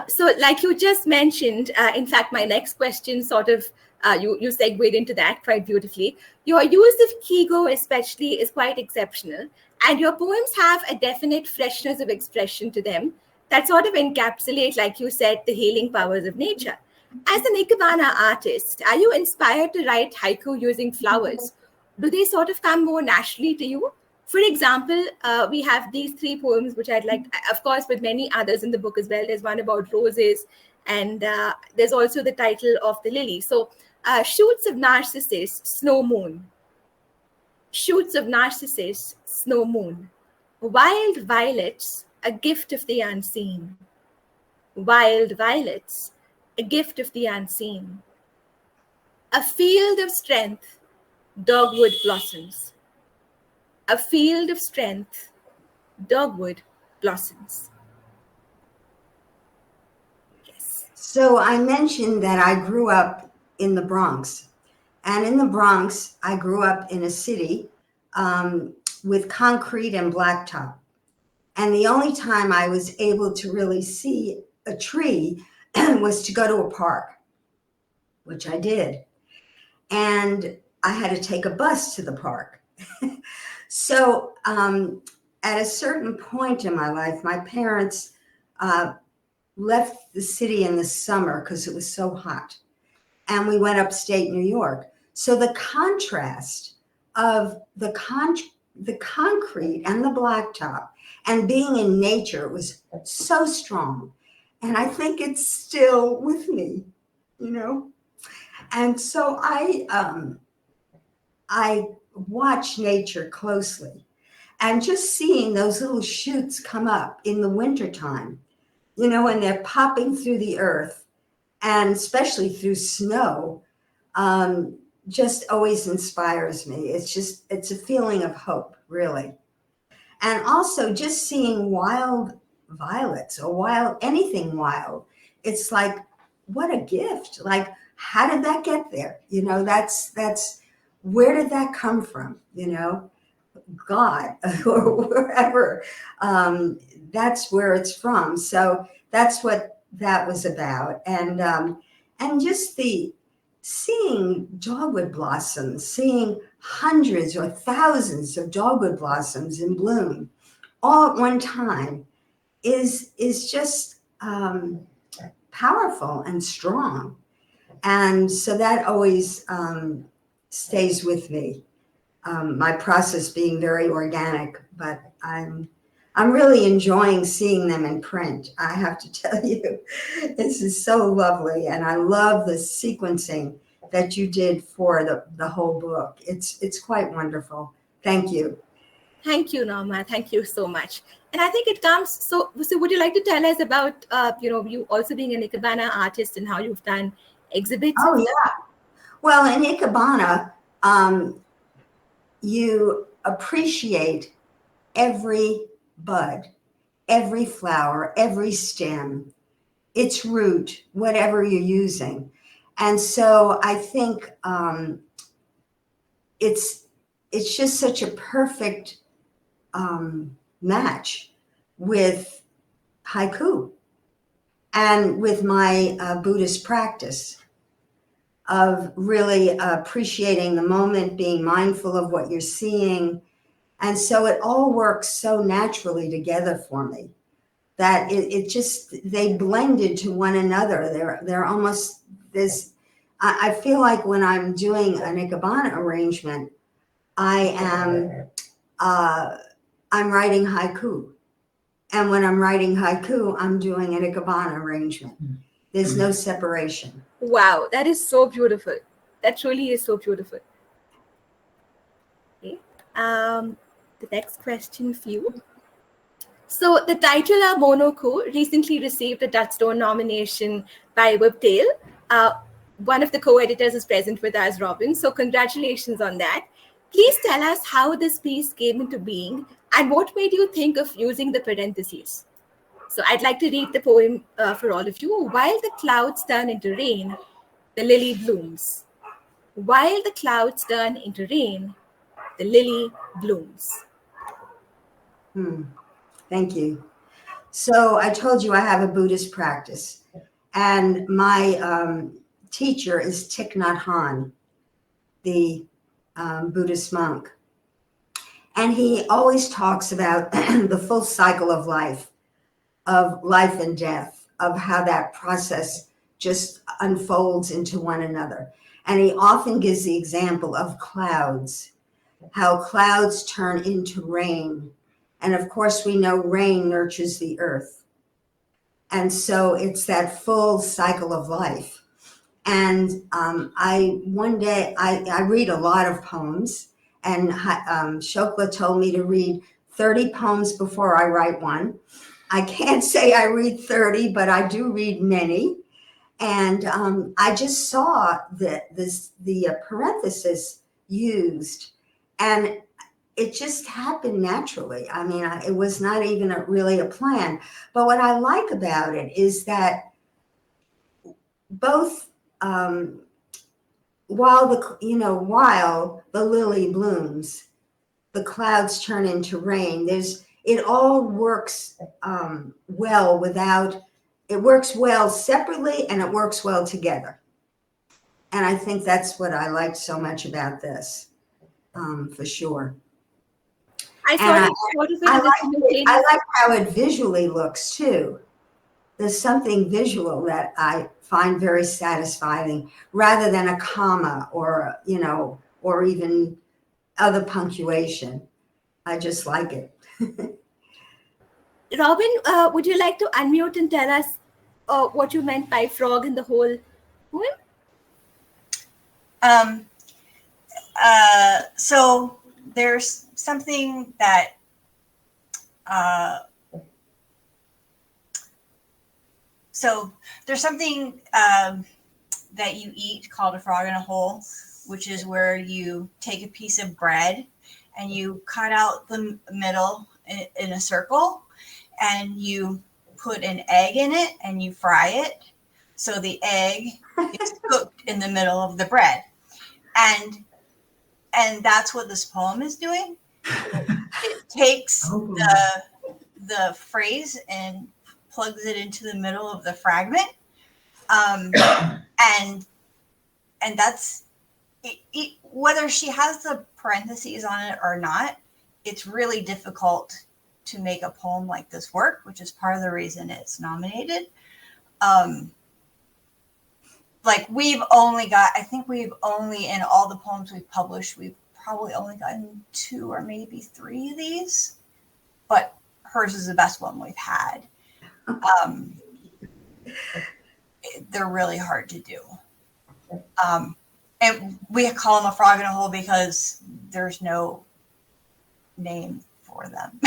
So like you just mentioned, in fact, my next question sort of, you segued into that quite beautifully. Your use of Kigo especially is quite exceptional, and your poems have a definite freshness of expression to them that sort of encapsulate, like you said, the healing powers of nature. As an Ikebana artist, are you inspired to write haiku using flowers? Do they sort of come more naturally to you? For example, we have these 3 poems, which I'd like, of course, with many others in the book as well. There's one about roses, and there's also the title of the lily. So, shoots of narcissus, snow moon. Shoots of narcissus, snow moon. Wild violets, a gift of the unseen. Wild violets, a gift of the unseen. A field of strength, dogwood blossoms. A field of strength, dogwood blossoms. Yes. So I mentioned that I grew up in the Bronx. And in the Bronx, I grew up in a city with concrete and blacktop. And the only time I was able to really see a tree was to go to a park, which I did. And I had to take a bus to the park. So at a certain point in my life, my parents left the city in the summer because it was so hot. And we went upstate New York. So the contrast of the concrete and the blacktop and being in nature was so strong. And I think it's still with me, you know? And so I watch nature closely, and just seeing those little shoots come up in the wintertime, you know, when they're popping through the earth, and especially through snow, just always inspires me. It's a feeling of hope, really. And also just seeing wild violets or anything wild. It's like, what a gift. Like, how did that get there? You know, that's where did that come from? You know, God or wherever. That's where it's from. So that's what that was about. And just seeing dogwood blossoms, seeing hundreds or thousands of dogwood blossoms in bloom all at one time is just powerful and strong. And so that always stays with me. My process being very organic, but I'm really enjoying seeing them in print. I have to tell you, this is so lovely, and I love the sequencing that you did for the whole book. It's quite wonderful. Thank you. Thank you, Norma. Thank you so much. And I think it comes, so would you like to tell us about, you also being an Ikebana artist and how you've done exhibits? Oh, yeah. Well, in Ikebana, you appreciate every bud, every flower, every stem, its root, whatever you're using. And so I think it's just such a perfect match with haiku and with my Buddhist practice of really appreciating the moment, being mindful of what you're seeing. And so it all works so naturally together for me that it just, they blended to one another. They're almost this, I feel like when I'm doing an Ikebana arrangement, I'm writing haiku. And when I'm writing haiku, I'm doing an Ikebana arrangement. There's no separation. Wow, that is so beautiful. That truly is so beautiful. Okay. The next question for you. So the title of Monoko recently received a Touchstone nomination by Whiptail. One of the co-editors is present with us, Robin. So congratulations on that. Please tell us how this piece came into being and what made you think of using the parentheses. So I'd like to read the poem for all of you. While the clouds turn into rain, the lily blooms. While the clouds turn into rain, the lily blooms. Thank you. So I told you I have a Buddhist practice, and my teacher is Thich Nhat Hanh, the Buddhist monk. And he always talks about the full cycle of life and death, of how that process just unfolds into one another. And he often gives the example of clouds, how clouds turn into rain. And of course, we know rain nurtures the earth. And so it's that full cycle of life. And one day I read a lot of poems, and Shloka told me to read 30 poems before I write one. I can't say I read 30, but I do read many. And I just saw the parenthesis used, and it just happened naturally. I mean, it was not even really a plan. But what I like about it is that both while the lily blooms, the clouds turn into rain. It all works well it works well separately, and it works well together. And I think that's what I liked so much about this, for sure. I like how it visually looks too. There's something visual that I find very satisfying, rather than a comma or even other punctuation. I just like it. Robin, would you like to unmute and tell us what you meant by frog in the whole poem? So there's something that that you eat called a frog in a hole, which is where you take a piece of bread and you cut out the middle in a circle, and you put an egg in it and you fry it. So the egg is cooked in the middle of the bread. And that's what this poem is doing. It takes the phrase and plugs it into the middle of the fragment. And that's it, whether she has the parentheses on it or not, it's really difficult to make a poem like this work, which is part of the reason it's nominated. Like in all the poems we've published, we've probably only gotten 2 or maybe 3 of these, but hers is the best one we've had. They're really hard to do. And we call them a frog in a hole because there's no name for them.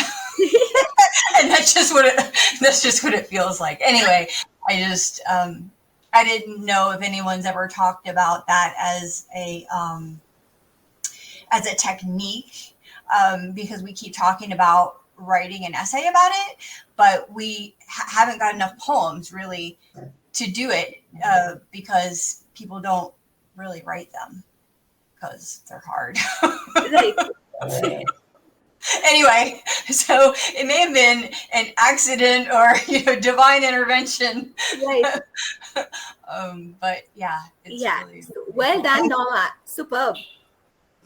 And that's just what it feels like. Anyway, I didn't know if anyone's ever talked about that as a technique, because we keep talking about writing an essay about it, but we haven't got enough poems really to do it, because people don't really write them because they're hard. Right. Anyway, so it may have been an accident or divine intervention. Right. But yeah. Really well done, Norma. Superb.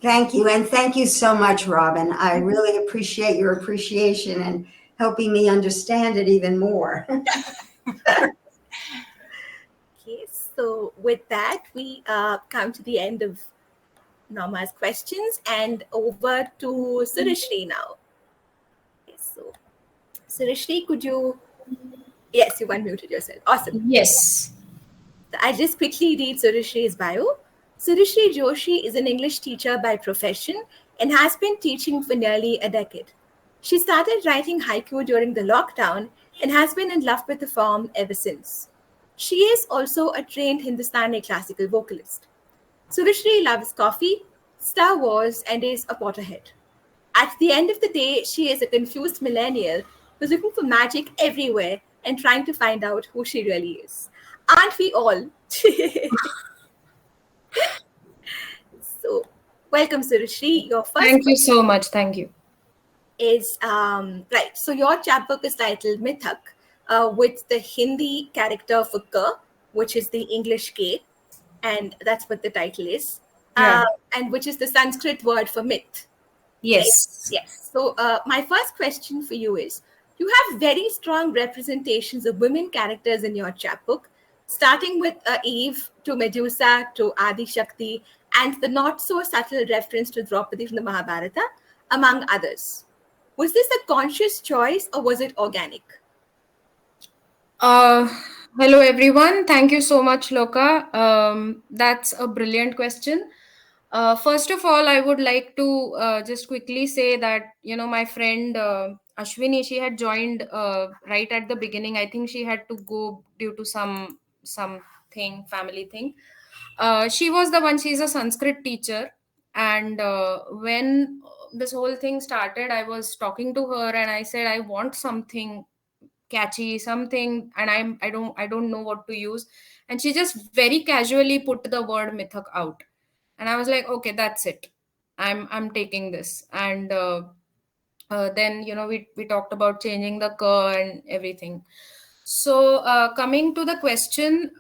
Thank you. And thank you so much, Robin. I really appreciate your appreciation and helping me understand it even more. Okay, so with that, we come to the end of Norma's questions and over to Surashree now. Okay, so Surashree, could you... Yes, you unmuted yourself. Awesome. Yes. So I'll just quickly read Surashree's bio. Surashree Joshi is an English teacher by profession and has been teaching for nearly a decade. She started writing haiku during the lockdown and has been in love with the form ever since. She is also a trained Hindustani classical vocalist. Surashree loves coffee, Star Wars, and is a Potterhead. At the end of the day, she is a confused millennial who's looking for magic everywhere and trying to find out who she really is. Aren't we all? Welcome, Surashree. Your first Thank you so much. Thank you. Is right. So your chapbook is titled Mithak, with the Hindi character for Ka, which is the English K, and that's what the title is. Yeah. And which is the Sanskrit word for myth. Yes. Right? Yes. So my first question for you is, you have very strong representations of women characters in your chapbook, starting with Eve to Medusa to Adi Shakti, and the not so subtle reference to Draupadi from the Mahabharata, among others. Was this a conscious choice or was it organic? Hello, everyone. Thank you so much, Shloka. That's a brilliant question. First of all, I would like to just quickly say that, my friend Ashwini, she had joined right at the beginning. I think she had to go due to some family thing. She was the one, she's a Sanskrit teacher. And when this whole thing started, I was talking to her and I said, I want something catchy, something, and I don't know what to use. And she just very casually put the word Mithak out. And I was like, okay, that's it. I'm taking this. And then we talked about changing the ka and everything. So coming to the question,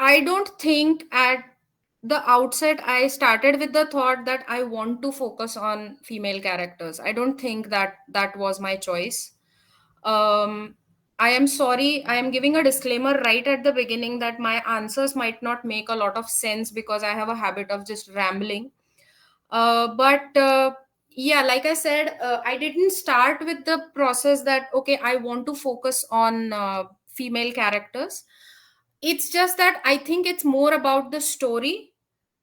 I don't think at the outset I started with the thought that I want to focus on female characters. I don't think that was my choice. um, I am sorry, I am giving a disclaimer right at the beginning that my answers might not make a lot of sense because I have a habit of just rambling. But yeah, like I said, I didn't start with the process that, okay, I want to focus on female characters. It's just that I think it's more about the story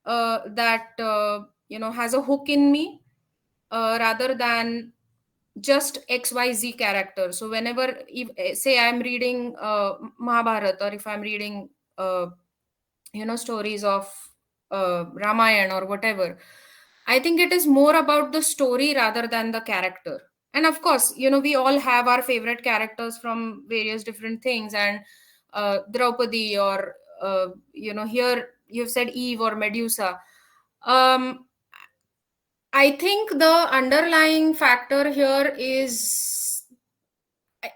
that, has a hook in me, rather than just XYZ character. So whenever, if, say I'm reading Mahabharata, or if I'm reading stories of Ramayana or whatever, I think it is more about the story rather than the character. And of course, we all have our favorite characters from various different things. And Draupadi, or here you've said Eve or Medusa. I think the underlying factor here is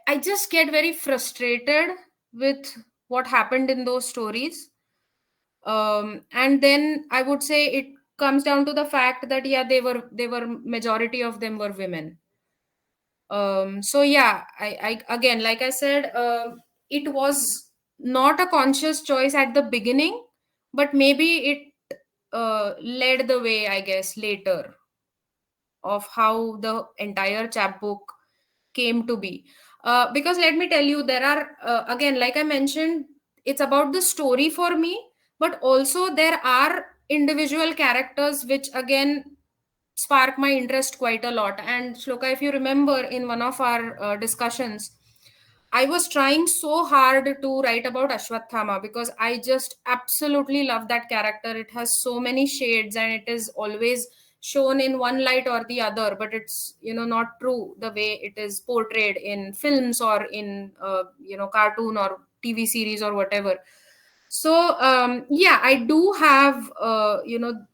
I just get very frustrated with what happened in those stories. And then I would say it comes down to the fact that, yeah, they were majority of them were women. So yeah, I again, like I said, it was not a conscious choice at the beginning, but maybe it led the way, I guess, later, of how the entire chapbook came to be. Because let me tell you, there are, again, like I mentioned, it's about the story for me, but also there are individual characters which again spark my interest quite a lot. And Shloka, if you remember, in one of our discussions, I was trying so hard to write about Ashwathama because I just absolutely love that character. It has so many shades and it is always shown in one light or the other, but it's not true the way it is portrayed in films or in cartoon or TV series or whatever. So yeah, I do have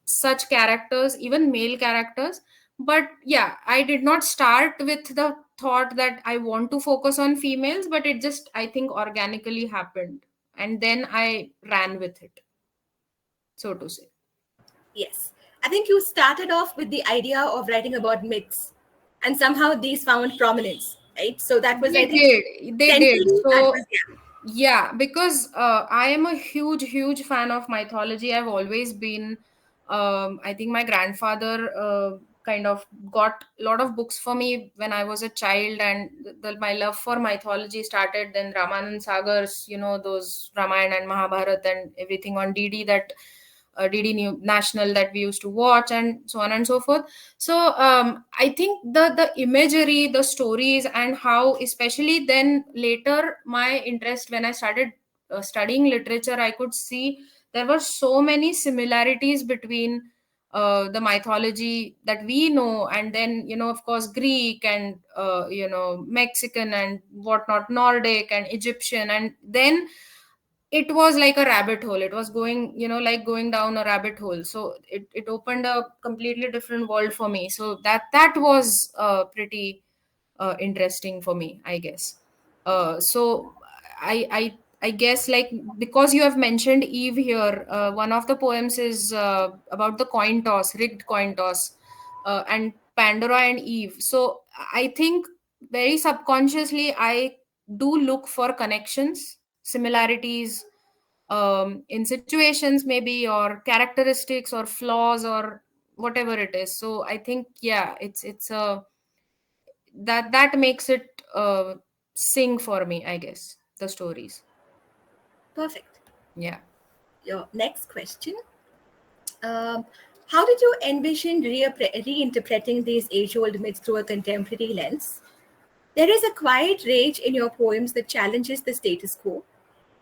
such characters, even male characters. But yeah, I did not start with the thought that I want to focus on females, but it just, I think, organically happened, and then I ran with it, so to say. Yes. I think you started off with the idea of writing about myths, and somehow these found prominence, right? So that was, They I think, did. centrally, that So was, yeah. yeah, because I am a huge fan of mythology. I've always been. I think my grandfather kind of got a lot of books for me when I was a child, and my love for mythology started then. Ramanand Sagar's, those Ramayana and Mahabharata and everything on DD, that DD National that we used to watch, and so on and so forth. So I think the imagery, the stories, and how, especially then later, my interest when I started studying literature, I could see there were so many similarities between the mythology that we know, and then of course Greek and Mexican and whatnot, Nordic and Egyptian, and then it was like a rabbit hole. It was going, like going down a rabbit hole. So it opened a completely different world for me. So that was pretty interesting for me, I guess. So I guess, like, because you have mentioned Eve here, one of the poems is about the coin toss, rigged coin toss, and Pandora and Eve. So I think very subconsciously I do look for connections, similarities, in situations maybe, or characteristics or flaws or whatever it is. So I think, yeah, it's a that makes it sing for me, I guess, the stories. Perfect. Yeah. Your next question. How did you envision reinterpreting these age-old myths through a contemporary lens? There is a quiet rage in your poems that challenges the status quo.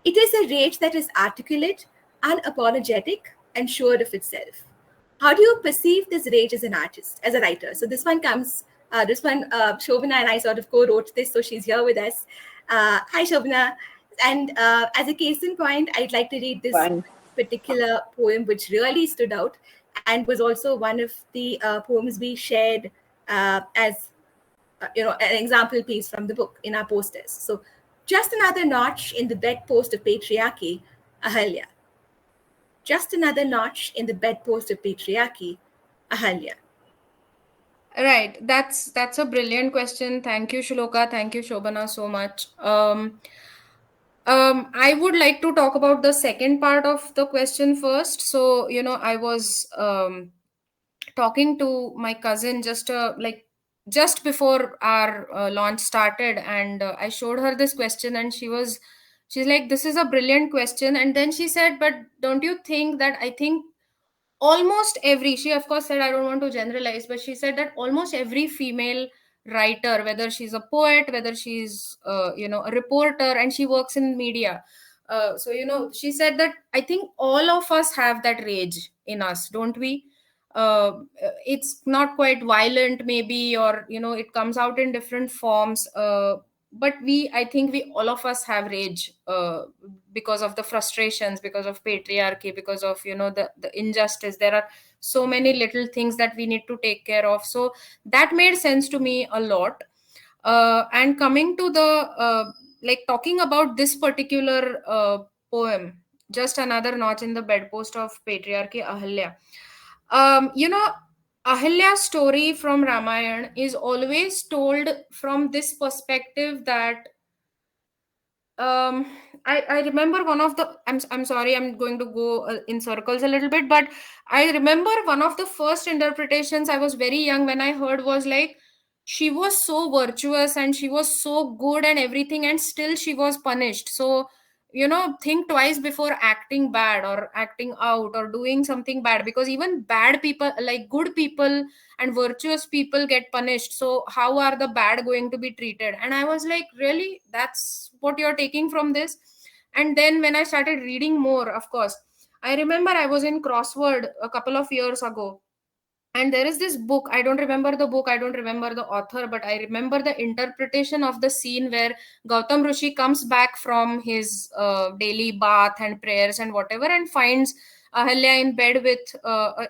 It is a rage that is articulate, unapologetic, and sure of itself. How do you perceive this rage as an artist, as a writer? So this one, Shobana and I sort of co-wrote this, so she's here with us. Hi, Shobana. And as a case in point, I'd like to read this particular poem, which really stood out and was also one of the poems we shared as an example piece from the book in our posters. So, just another notch in the bedpost of patriarchy, Ahalya. Just another notch in the bedpost of patriarchy, Ahalya. Right. That's a brilliant question. Thank you, Shloka. Thank you, Shobana, so much. I would like to talk about the second part of the question first. So, I was talking to my cousin just before our launch started, and I showed her this question, and she's like, this is a brilliant question. And then she said, but don't you think that, I think almost every, she of course said, I don't want to generalize, but she said that almost every female writer, whether she's a poet, whether she's a reporter, and she works in media, so she said that I think all of us have that rage in us, don't we? It's not quite violent maybe, or it comes out in different forms, but I think we all of us have rage, because of the frustrations, because of patriarchy, because of the injustice. There are so many little things that we need to take care of. So that made sense to me a lot. And coming to the like talking about this particular poem, just another notch in the bedpost of patriarchy, Ahalya. Ahalya's story from Ramayana is always told from this perspective that I remember one of the, I'm sorry, I'm going to go in circles a little bit, but I remember one of the first interpretations, I was very young when I heard, was like, she was so virtuous and she was so good and everything, and still she was punished. So think twice before acting bad or acting out or doing something bad, because even bad people, like good people and virtuous people, get punished. So how are the bad going to be treated? And I was like, really, that's what you're taking from this? And then when I started reading more, of course, I remember I was in Crossword a couple of years ago, and there is this book, I don't remember the book, I don't remember the author, but I remember the interpretation of the scene where Gautam Rishi comes back from his daily bath and prayers and whatever, and finds Ahalya in bed with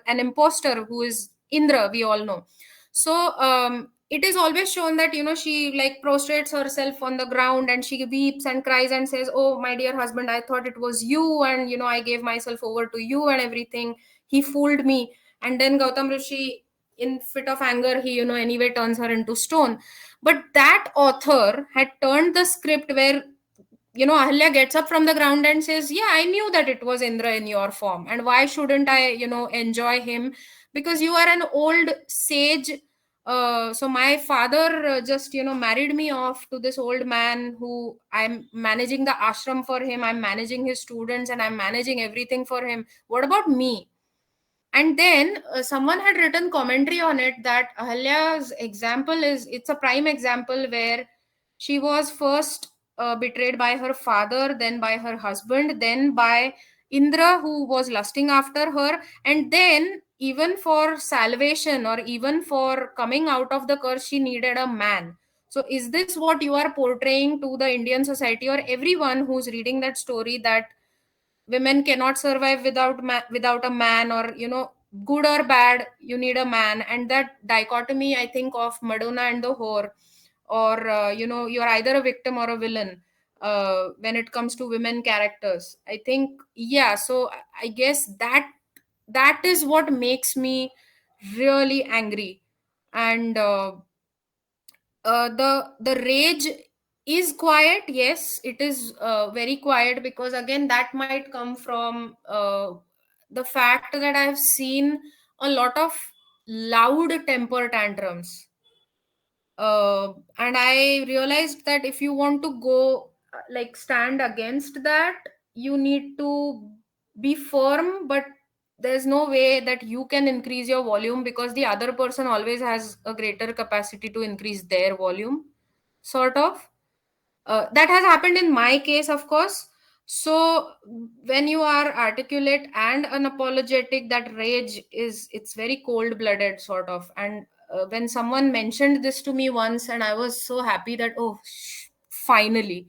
an imposter who is Indra, we all know. So it is always shown that she like prostrates herself on the ground and she weeps and cries and says, oh my dear husband, I thought it was you, and I gave myself over to you and everything, he fooled me. And then Gautam Rishi, in fit of anger, he anyway turns her into stone. But that author had turned the script where Ahalya gets up from the ground and says, yeah, I knew that it was Indra in your form, and why shouldn't I enjoy him? Because you are an old sage. So my father just married me off to this old man who I'm managing the ashram for him, I'm managing his students, and I'm managing everything for him. What about me? And then someone had written commentary on it that Ahalya's example it's a prime example where she was first betrayed by her father, then by her husband, then by Indra, who was lusting after her, and then even for salvation or even for coming out of the curse, she needed a man. So is this what you are portraying to the Indian society or everyone who's reading that story, that women cannot survive without a man, or good or bad, you need a man. And that dichotomy, I think, of Madonna and the whore, or you're either a victim or a villain when it comes to women characters, I think. Yeah, so I guess that is what makes me really angry. And the rage is quiet. Yes, it is very quiet, because again, that might come from the fact that I have seen a lot of loud temper tantrums, and I realized that if you want to go like stand against that, you need to be firm, but there's no way that you can increase your volume, because the other person always has a greater capacity to increase their volume, sort of. That has happened in my case, of course. So when you are articulate and unapologetic, that rage it's very cold blooded, sort of. And when someone mentioned this to me once, and I was so happy that, oh, finally,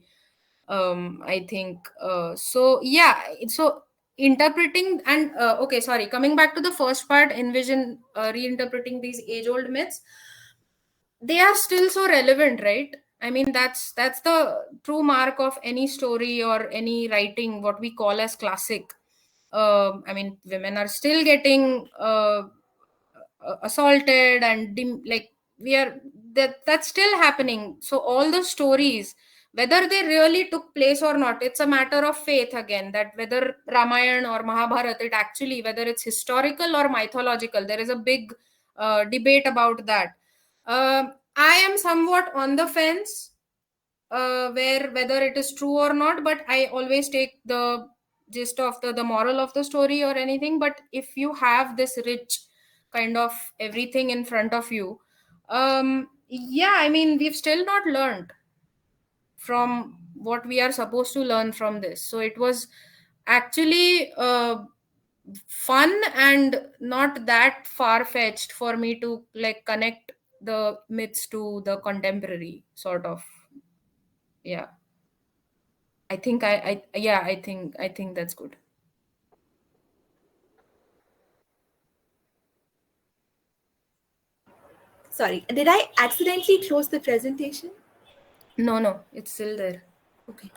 I think so. Yeah, so interpreting and okay, sorry, coming back to the first part, envision reinterpreting these age old myths, they are still so relevant, right? I mean, that's the true mark of any story or any writing, what we call as classic. I mean, women are still getting assaulted, and like, we are that's still happening. So all the stories, whether they really took place or not, it's a matter of faith again, that whether Ramayana or Mahabharata, it actually, whether it's historical or mythological, there is a big debate about that. I am somewhat on the fence, where whether it is true or not, but I always take the gist of the moral of the story or anything. But if you have this rich kind of everything in front of you, yeah, I mean, we've still not learned from what we are supposed to learn from this. So it was actually fun and not that far-fetched for me to like connect the myths to the contemporary, sort of. Yeah, I think I think that's good. Sorry, did I accidentally close the presentation? No, it's still there. Okay.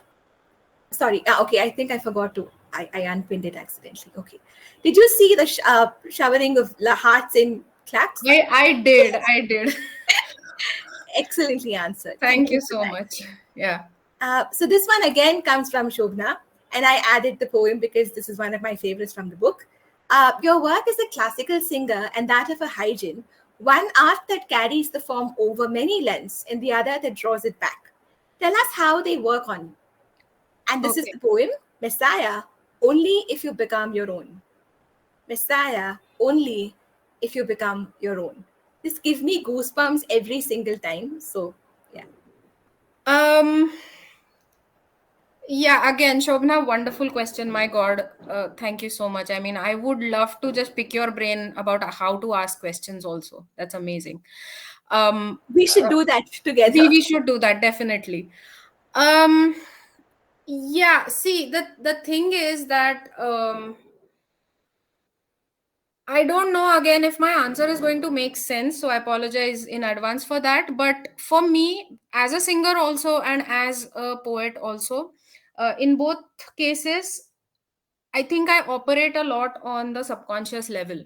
Sorry. Okay, I think I forgot to. I unpinned it accidentally. Okay. Did you see the showering of hearts in claps? I did. Excellently answered. Thank you for so that. much. Yeah. So this one again comes from Shobna, and I added the poem because this is one of my favorites from the book. Your work as a classical singer and that of a hygiene, one art that carries the form over many lengths and the other that draws it back. Tell us how they work on you. And this is Okay. the poem, Messiah, only if you become your own. Messiah, only if you become your own. This gives me goosebumps every single time. So, yeah. Yeah, again, Shobna, wonderful question. My God, thank you so much. I mean, I would love to just pick your brain about how to ask questions also. That's amazing. We should do that together. We should do that, definitely. Yeah, see, the thing is that I don't know again if my answer is going to make sense, so I apologize in advance for that. But for me, as a singer also and as a poet also, in both cases, I think I operate a lot on the subconscious level.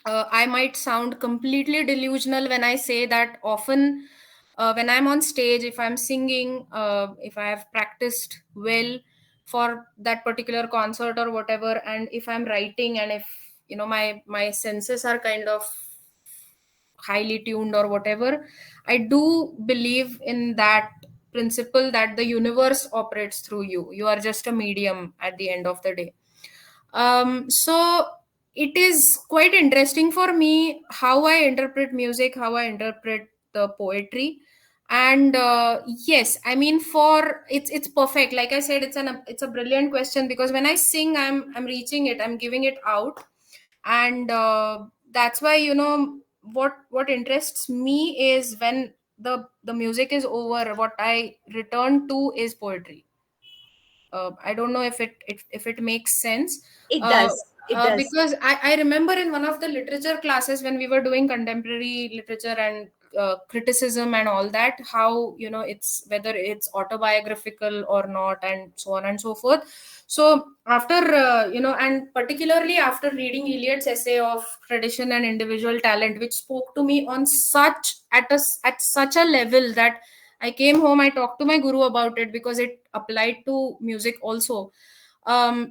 I might sound completely delusional when I say that often when I'm on stage, if I'm singing, if I have practiced well for that particular concert or whatever, and if I'm writing, and if my senses are kind of highly tuned or whatever, I do believe in that principle that the universe operates through you. You are just a medium at the end of the day. So it is quite interesting for me how I interpret music, how I interpret the poetry. And yes, I mean, for it's perfect. Like I said, it's a brilliant question, because when I sing, I'm reaching it, I'm giving it out. And that's why, what interests me is when the music is over, what I return to is poetry. I don't know if it makes sense. It does. It does. Because I remember in one of the literature classes when we were doing contemporary literature and criticism and all that, how, it's whether it's autobiographical or not, and so on and so forth. So after, and particularly after reading Eliot's essay of tradition and individual talent, which spoke to me on at such a level that I came home, I talked to my guru about it because it applied to music also. But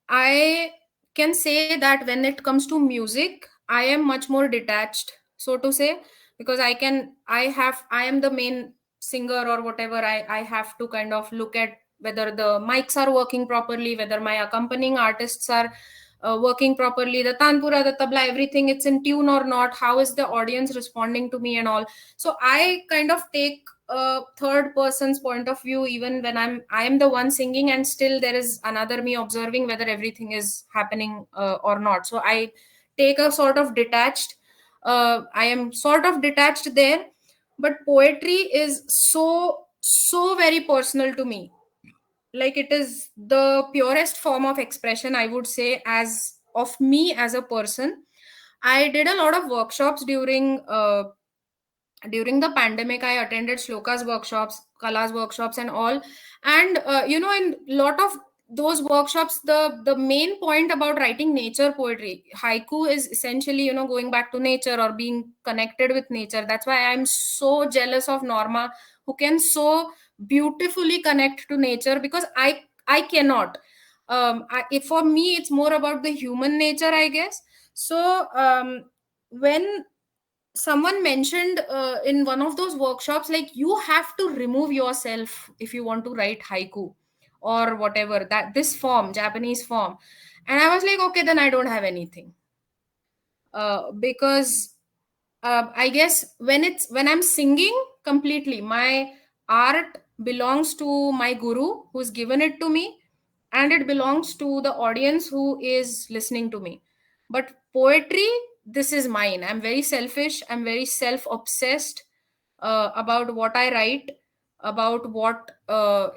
I can say that when it comes to music, I am much more detached, so to say, because I am the main singer or whatever. I have to kind of look at whether the mics are working properly, whether my accompanying artists are working properly, the tanpura, the tabla, everything, it's in tune or not, how is the audience responding to me and all. So I kind of take a third person's point of view even when I'm the one singing, and still there is another me observing whether everything is happening or not. So I take a sort of detached, I am sort of detached there. But poetry is so very personal to me. Like, it is the purest form of expression, I would say, as of me as a person. I did a lot of workshops during the pandemic. I attended Shloka's workshops, Kala's workshops and all. And in lot of those workshops, the main point about writing nature poetry, haiku, is essentially going back to nature or being connected with nature. That's why I'm so jealous of Norma, who can so beautifully connect to nature, because I cannot. For me, it's more about the human nature, I guess. So when someone mentioned in one of those workshops, like, you have to remove yourself if you want to write haiku or whatever, that this form, Japanese form. And I was like, okay, then I don't have anything. Because I guess when I'm singing completely, my art belongs to my guru who's given it to me, and it belongs to the audience who is listening to me. But poetry, this is mine. I'm very selfish. I'm very self-obsessed about what I write, about what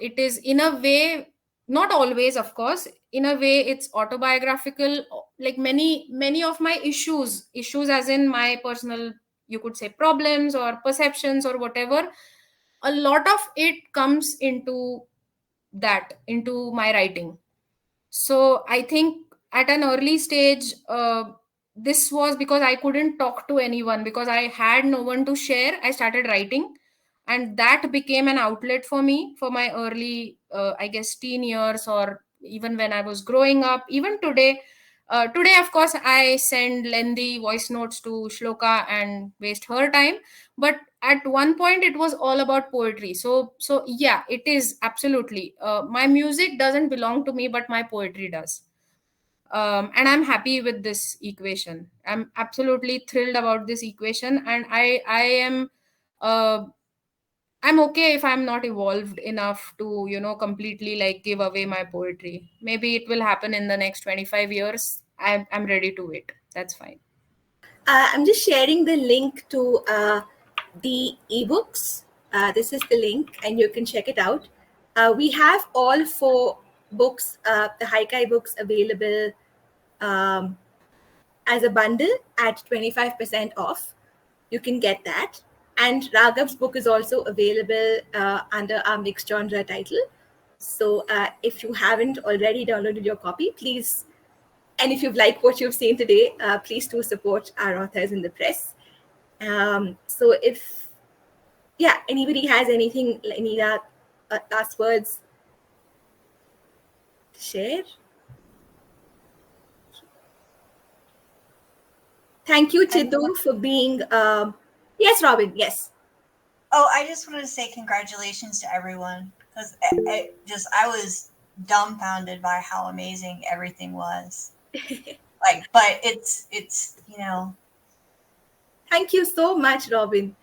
it is, in a way, not always, of course. In a way, it's autobiographical. Like, many of my issues as in my personal, you could say, problems or perceptions or whatever, a lot of it comes into my writing. So I think at an early stage, this was because I couldn't talk to anyone, because I had no one to share. I started writing, and that became an outlet for me for my early, I guess, teen years, or even when I was growing up. Even today, of course, I send lengthy voice notes to Shloka and waste her time. But at one point, it was all about poetry. So yeah, it is absolutely. My music doesn't belong to me, but my poetry does. And I'm happy with this equation. I'm absolutely thrilled about this equation, and I am. I'm okay if I'm not evolved enough to, completely, like, give away my poetry. Maybe it will happen in the next 25 years. I'm ready to wait. That's fine. I'm just sharing the link to the eBooks. This is the link, and you can check it out. We have all 4 books, the Haikai books, available as a bundle at 25% off. You can get that. And Raghav's book is also available under our mixed genre title. So if you haven't already downloaded your copy, please, and if you've liked what you've seen today, please do support our authors in the press. So if, anybody has anything, any last words to share? Thank you, Chidu, for being... yes, Robin, yes. Oh, I just wanted to say congratulations to everyone, because I was dumbfounded by how amazing everything was. But it's Thank you so much, Robin.